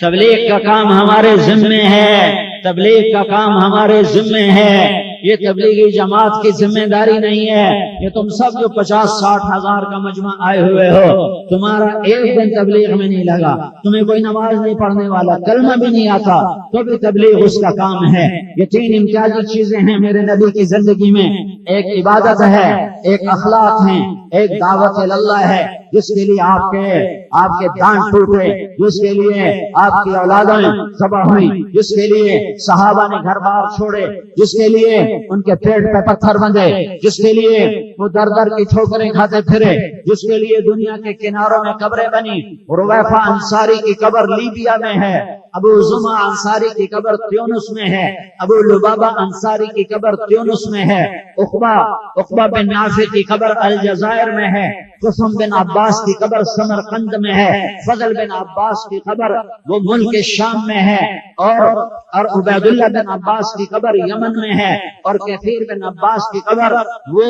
Speaker 2: تبلیغ کا کام ہمارے ذمہ ہے، تبلیغ کا کام ہمارے ذمہ ہے۔ یہ تبلیغی جماعت کی ذمہ داری نہیں ہے۔ یہ تم سب جو 50-60 ہزار کا مجمع آئے ہوئے ہو، تمہارا ایک دن تبلیغ میں نہیں لگا، تمہیں کوئی نماز نہیں پڑھنے والا، کلمہ بھی نہیں آتا، تو بھی تبلیغ اس کا کام ہے۔ یہ 3 امتیازی چیزیں ہیں میرے نبی کی زندگی میں، ایک عبادت ہے، ایک اخلاق ہیں، ایک دعوت اللہ ہے جس کے لیے آپ کے دانت ٹوٹے، جس کے لیے آپ کی اولادیں ذبح ہوئی، جس کے لیے صحابہ نے گھر بار چھوڑے، جس کے لیے ان کے پیٹ پہ پتھر بندھے، جس کے لیے وہ در در کی ٹھوکریں کھاتے پھرے، جس کے لیے دنیا کے کناروں میں قبریں بنی۔ رویفہ انصاری کی قبر لیبیا میں ہے، ابو زمع انصاری کی قبر تیونس میں ہے، ابو لبابہ انصاری کی قبر تیونس میں ہے، عقبہ بن نافع کی قبر الجزائر میں ہے، قسم بن عباس کی قبر سمرقند میں ہے، فضل بن عباس کی قبر وہ ملک شام میں ہے، اور عبید اللہ بن عباس کی قبر یمن میں ہے، اور کثیر بن عباس کی قبر وہ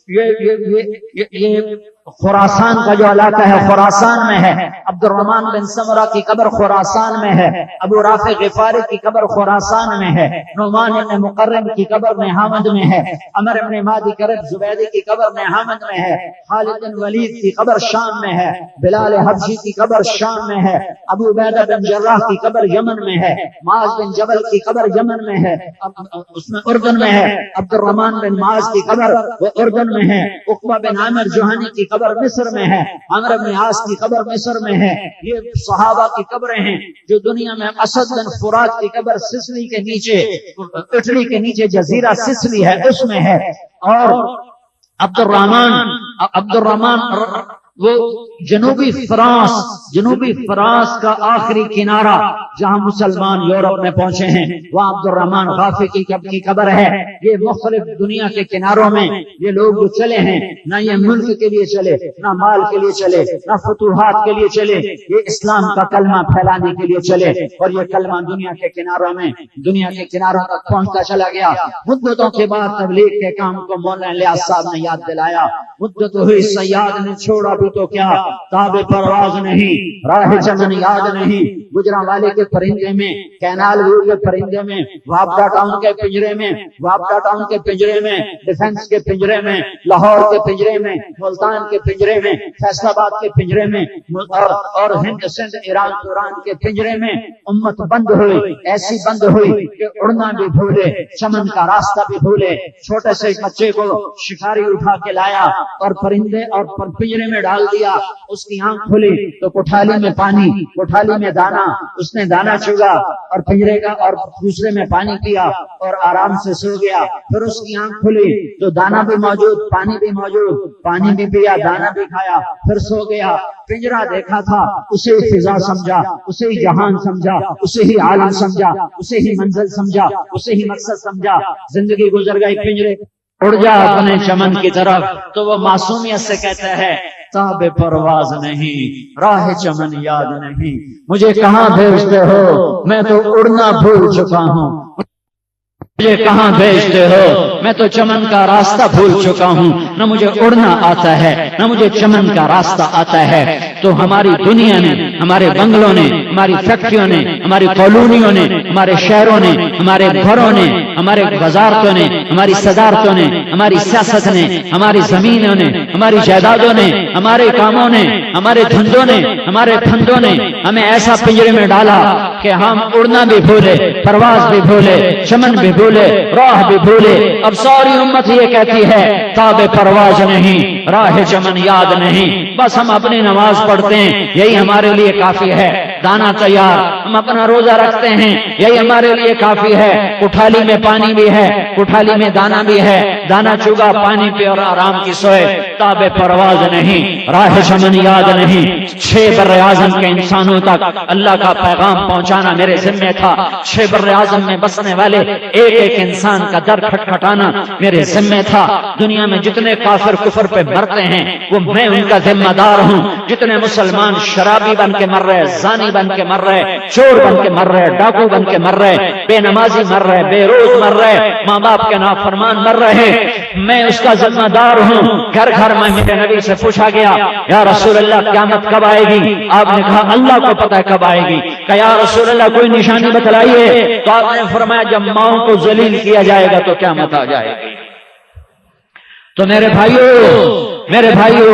Speaker 2: یہ خراسان کا جو علاقہ ہے خراسان میں ہے، عبد الرحمن بن سمرہ کی قبر خراسان میں ہے، ابو رافع غفاری کی قبر خراسان میں ہے، نعمان بن مقرن کی قبر نہامند میں ہے، عمر بن مادی کرب زبیدی کی قبر نہامند میں ہے، خالد بن ولید کی قبر شام میں ہے، بلال حبشی کی قبر شام میں ہے، ابو عبیدہ بن جراح کی قبر یمن میں ہے، معاذ بن جبل کی قبر یمن میں ہے، اس میں اردن میں ہے، عبد الرحمن بن معاذ کی قبر وہ اردن میں ہے، عقبہ بن عامر جوہنی کی قبر مصر میں ہے، عمرو بن عاص کی قبر مصر میں ہے۔ یہ صحابہ کی قبریں ہیں جو دنیا میں اسد بن فرات کی قبر سسلی کے نیچے، اٹلی کے نیچے جزیرہ سسلی ہے، اس میں ہے، اور عبد الرحمن وہ جنوبی فرانس کا آخری کنارہ جہاں مسلمان یورپ میں پہنچے ہیں، وہاں عبد الرحمن غافی کی قبر ہے۔ یہ مختلف دنیا کے کناروں میں یہ لوگ جو چلے ہیں، نہ یہ ملک کے لیے چلے، نہ مال کے لیے چلے، نہ فتوحات کے لیے چلے، یہ اسلام کا کلمہ پھیلانے کے لیے چلے، اور یہ کلمہ دنیا کے کناروں تک پہنچتا چلا گیا۔ مدتوں کے بعد تبلیغ کے کام کو مولانا الیاس صاحب نے یاد دلایا۔ مدت ہوئی سیاد نے چھوڑا بھی تو کیا، تاب پرواز نہیں، راہ چمن یاد نہیں۔ گجرانوالے کے پرندے میں، کینال ویو کے پرندے میں، وابڈا ٹاؤن کے پنجرے میں، ڈیفنس کے پنجرے میں، لاہور کے پنجرے میں، ملتان کے پنجرے میں، فیصل آباد کے پنجرے میں، اور ہند سندھ ایران توران کے پنجرے میں امت بند ہوئی، ایسی بند ہوئی کہ اڑنا بھی بھولے، چمن کا راستہ بھی بھولے۔ چھوٹے سے بچے کو شکاری اٹھا کے لایا اور پرندے اور پنجرے میں ڈال دیا، اس کی آنکھ کھلی تو کوٹھالی میں پانی، کوٹھالی میں دانا، اس نے دانا چگا اور پنجرے کا اور دوسرے میں پانی پیا اور آرام سے سو گیا۔ پھر اس کی آنکھ کھلی تو دانا بھی موجود، پانی بھی موجود، پانی بھی پیا، دانا بھی کھایا، پھر سو گیا۔ پنجرا دیکھا تھا، اسے ہی فضا سمجھا، اسے ہی جہان سمجھا، اسے ہی عالم سمجھا، اسے ہی منزل سمجھا، اسے ہی مقصد سمجھا۔ زندگی گزر گئی، پنجرے اڑ جا اپنے چمن کی طرف، تو وہ معصومیت سے کہتا ہے تاب پرواز نہیں، راہ چمن یاد نہیں، مجھے کہاں بھیجتے ہو، میں تو اڑنا بھول چکا ہوں، مجھے کہاں بھیجتے ہو، میں تو چمن کا راستہ بھول چکا ہوں، نہ مجھے اڑنا آتا ہے نہ مجھے چمن کا راستہ آتا ہے۔ تو ہماری دنیا نے، ہمارے بنگلوں نے، ہماری فیکٹریوں نے، ہماری کالونیوں نے، ہمارے شہروں نے، ہمارے گھروں نے، ہمارے وزارتوں نے، ہماری صدارتوں نے، ہماری سیاست نے، ہماری زمینوں نے، ہماری جائیدادوں نے، ہمارے کاموں نے، ہمارے دھندوں نے، ہمارے پھندوں نے ہمیں ایسا پنجرے میں ڈالا کہ ہم اڑنا بھی بھولے، پرواز بھی بھولے، چمن بھی بھولے، راہ بھی بھولے۔ اب ساری امت یہ کہتی ہے تاب پرواز نہیں، راہ چمن یاد نہیں، بس ہم اپنی نماز پڑھتے ہیں، یہی ہمارے لیے کافی ہے، دانا تیار، ہم اپنا روزہ رکھتے ہیں، یہی ہمارے لیے کافی ہے، کوٹھالی میں پانی بھی ہے، کوٹھالی میں دانا بھی ہے، دانا چگا، پانی پی اور آرام کی سوئے۔ تاب پرواز نہیں، راہ چمن یاد نہیں۔ 6 بر اعظم کے انسانوں تک اللہ کا پیغام پہنچانا میرے ذمہ تھا، 6 بر اعظم میں بسنے والے ایک ایک انسان کا در کھٹکھٹانا میرے ذمہ تھا۔ دنیا میں جتنے کافر کفر پہ مرتے ہیں وہ میں ان کا ذمہ دار ہوں، جتنے مسلمان شرابی بن کے مر رہے، زانی بن کے مر رہے، چور بن کے مر رہے، ڈاکو بن کے مر رہے، بے نمازی مر رہے، بے روز مر رہے، ماں باپ کے نافرمان مر رہے، میں اس کا ذمہ دار ہوں۔ گھر گھر میں میرے نبی سے پوچھا گیا یا رسول اللہ قیامت کب آئے گی؟ آپ نے کہا اللہ کو پتہ ہے کب آئے گی۔ کہ یا رسول اللہ کوئی نشانی بتلائیے، تو آپ نے فرمایا جب ماؤں کو ذلیل کیا جائے گا تو قیامت آ جائے گی۔ تو میرے بھائیو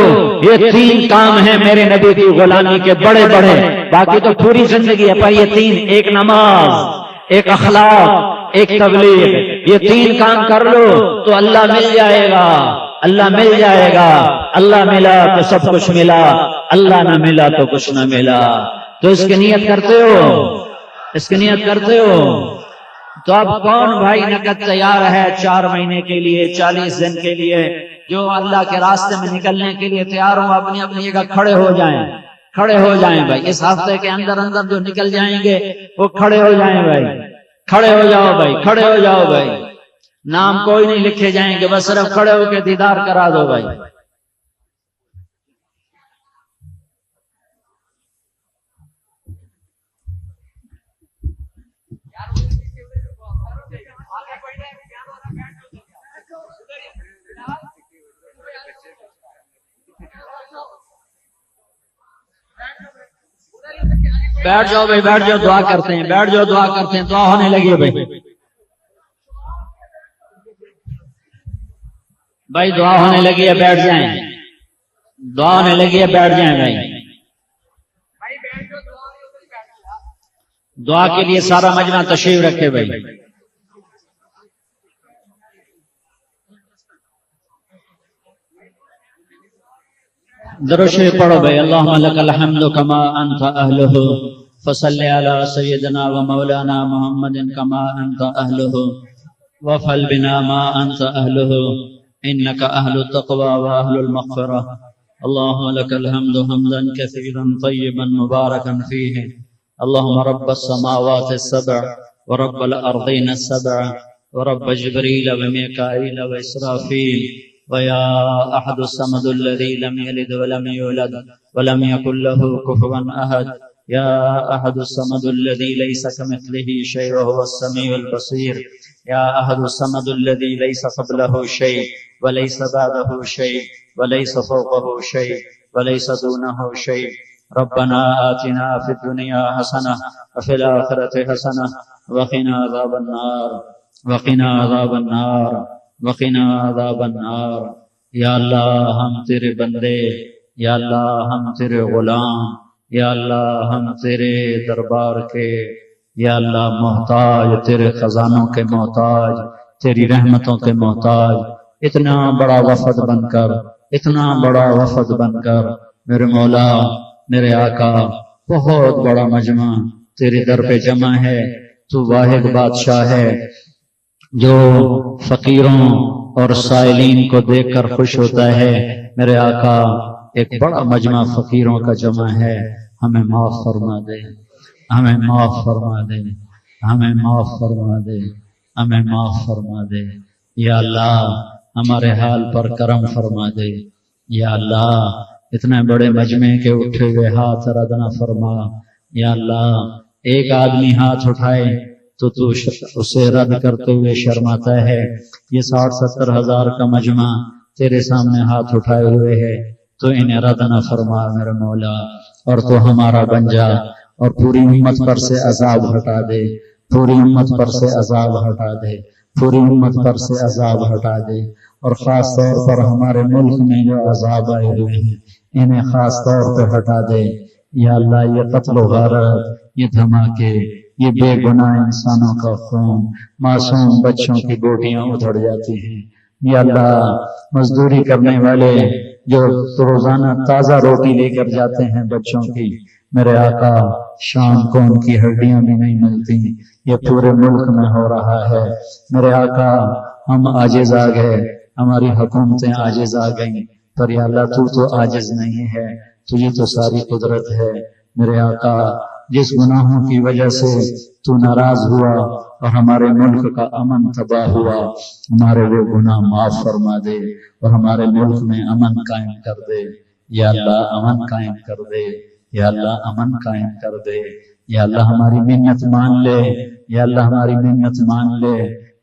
Speaker 2: یہ 3 کام ہیں میرے نبی کی غلامی کے بڑے بڑے، باقی تو پوری زندگی ہے، پر یہ 3، ایک نماز، ایک اخلاق، ایک تبلیغ، یہ 3 کام کر لو تو اللہ مل جائے گا، اللہ مل جائے گا۔ اللہ ملا تو سب کچھ ملا، اللہ نہ ملا تو کچھ نہ ملا۔ تو اس کی نیت کرتے ہو، اس کی نیت کرتے ہو؟ تو اب کون بھائی نقد تیار ہے 4 مہینے کے لیے، 40 دن کے لیے، جو اللہ کے راستے میں نکلنے کے لیے تیار ہوں؟ اپنی اپنی جگہ کھڑے ہو جائیں، کھڑے ہو جائیں بھائی، اس ہفتے کے اندر جو نکل جائیں گے وہ کھڑے ہو جائیں بھائی، کھڑے ہو جاؤ بھائی، کھڑے ہو جاؤ بھائی، نام کوئی نہیں لکھے جائیں گے، بس صرف کھڑے ہو کے دیدار کرا دو بھائی۔ بیٹھ جاؤ بھائی، بیٹھ جاؤ، دعا کرتے ہیں، بیٹھ جاؤ، دعا کرتے ہیں، دعا ہونے لگی ہے بھائی، دعا ہونے لگی ہے، بیٹھ جائیں، دعا ہونے لگی ہے، بیٹھ جائیں بھائی۔ دعا کے لیے سارا مجمع تشریف رکھے بھائی۔ درود شریف پڑھو بھائی۔ اللہم لک الحمد کما انت اہلہ فصلی علی سیدنا و مولانا محمد کما انت اہلہ وفعل بنا ما انت اہلہ انک اہل التقوی و اہل المغفرہ
Speaker 1: اللهم لك الحمد حمدا كثيرا طيبا مباركا فيه. اللهم رب السماوات السبع ورب الأرضين السبع ورب جبريل وميكائيل وإسرافيل ويا أحد الصمد الذي لم يلد ولم يولد ولم يكن له كفوا أحد. يا أحد الصمد الذي ليس كمثله شيء وهو السميع البصير. يا أحد الصمد الذي ليس قبله شيء وليس بعده شيء وليس فوقه شيء وليس دونه شيء. ربنا آتنا في الدنيا حسنة وفي الآخرة حسنة وقنا عذاب النار وقنا عذاب النار وقنا عذاب النار. یا اللہ ہم تیرے بندے، یا اللہ ہم تیرے غلام، یا اللہ ہم تیرے دربار کے، یا اللہ محتاج، تیرے خزانوں کے محتاج، تیری رحمتوں کے محتاج. اتنا بڑا وفد بن کر، اتنا بڑا وفد بن کر میرے مولا، میرے آقا، بہت بڑا مجمع تیرے در پہ جمع ہے. تو واحد بادشاہ ہے جو فقیروں اور سائلین کو دیکھ کر خوش ہوتا ہے. میرے آقا، ایک بڑا مجمع فقیروں کا جمع ہے، ہمیں معاف فرما دے، ہمیں معاف فرما دے، ہمیں معاف فرما دے، ہمیں معاف فرما دے. یا اللہ ہمارے حال پر کرم فرما دے. یا اللہ اتنے بڑے مجمع کے اٹھے ہوئے ہاتھ رد نہ فرما. یا اللہ ایک آدمی ہاتھ اٹھائے تو اسے رد کرتے ہوئے شرماتا ہے. یہ 60-70 ہزار کا مجمع تیرے سامنے ہاتھ اٹھائے ہوئے ہے، تو انہیں رد نہ فرما میرے مولا، اور تو ہمارا بن جا اور پوری امت پر سے عذاب ہٹا دے، پوری امت پر سے عذاب ہٹا دے، پوری امت پر سے عذاب ہٹا دے. اور خاص طور پر ہمارے ملک میں جو عذاب آئے ہوئے ہیں انہیں خاص طور پہ ہٹا دے. یا اللہ یہ قتل و غارت، یہ دھماکے، یہ بے گناہ انسانوں کا خون، معصوم بچوں کی بوٹیاں ادھڑ جاتی ہیں. یا اللہ مزدوری کرنے والے جو روزانہ تازہ روٹی لے کر جاتے ہیں بچوں کی، میرے آقا شام کو ان کی ہڈیاں بھی نہیں ملتی. یہ پورے ملک میں ہو رہا ہے. میرے آقا ہم عاجز آ گئے، ہماری حکومتیں عاجز آ گئیں، پر یا اللہ تو عاجز نہیں ہے، تجھے تو ساری قدرت ہے. میرے آقا جس گناہوں کی وجہ سے تو ناراض ہوا اور ہمارے ملک کا امن تباہ ہوا، ہمارے وہ گناہ معاف فرما دے اور ہمارے ملک میں امن قائم کر دے. یا اللہ امن قائم کر دے، یا اللہ امن قائم کر دے. یا اللہ ہماری منت مان لے، یا اللہ ہماری منت مان لے.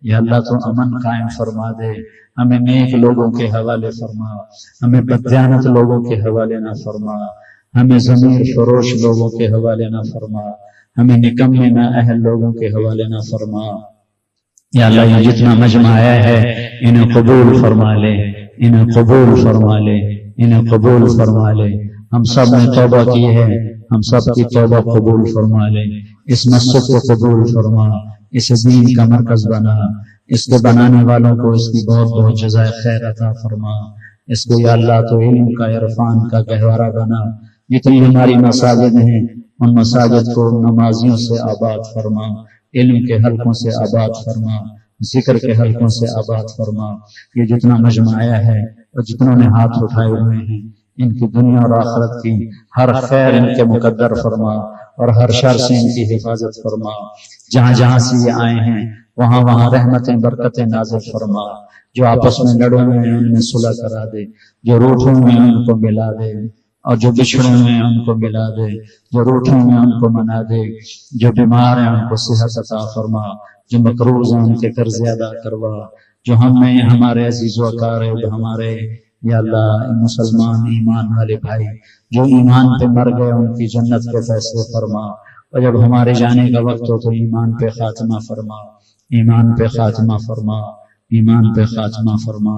Speaker 1: یا اللہ تو امن قائم فرما دے. ہمیں نیک لوگوں کے حوالے فرما، ہمیں بددیانت لوگوں کے حوالے نہ فرما، ہمیں ضمیر فروش لوگوں کے حوالے نہ فرما، ہمیں نکمے نہ اہل لوگوں کے حوالے نہ فرما. یا اللہ یہ جتنا مجمع آیا ہے انہیں قبول فرما لے، انہیں قبول فرما لے، انہیں قبول فرما لے. ہم سب نے توبہ کی ہے، ہم سب کی توبہ قبول فرما لے. اس مسجد کو قبول فرما، اس دین کا مرکز بنا، اس کے بنانے والوں کو اس کی بہت بہت جزائے خیر عطا فرما. اس کو یا اللہ تو علم کا، عرفان کا گہوارہ بنا. جتنی ہماری مساجد ہیں ان مساجد کو نمازیوں سے آباد فرما، علم کے حلقوں سے آباد فرما، ذکر کے حلقوں سے آباد فرما. یہ جتنا مجمع آیا ہے اور جتنوں نے ہاتھ اٹھائے ہوئے ہیں ان کی دنیا اور آخرت کی ہر خیر ان کے مقدر فرما اور ہر شر سے ان کی حفاظت فرما. جہاں جہاں سے یہ آئے ہیں وہاں وہاں رحمتیں برکتیں نازل فرما. جو آپس میں لڑے ہوئے ہیں ان میں صلح کرا دے، جو روٹھے ہوئے ہیں ان کو ملا دے، اور جو بچھڑے ہوئے ہیں ان کو ملا دے، جو روٹھے ہوئے ہیں ان کو منا دے، جو بیمار ہیں ان کو صحت عطا فرما، جو مقروض ہیں ان کے قرض ادا کروا، جو ہم میں ہمارے عزیز و اقارب ہمارے یا اللہ مسلمان ایمان والے بھائی جو ایمان پہ مر گئے ان کی جنت کے فیصلے فرما. اور جب ہمارے جانے کا وقت ہو تو ایمان پہ خاتمہ فرما، ایمان پہ خاتمہ فرما، ایمان پہ خاتمہ فرما.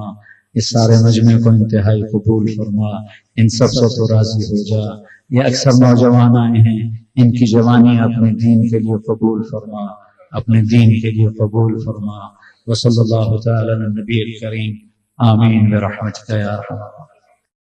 Speaker 1: اس سارے مجمع کو انتہائی قبول فرما. ان سب سے تو راضی ہو جا. یہ اکثر نوجوان آئے ہیں، ان کی جوانی اپنے دین کے لیے قبول فرما، اپنے دین کے لیے قبول فرما. وصلی اللہ تعالی علی النبی الکریم. آمین برحمتک یا ارحم الراحمین.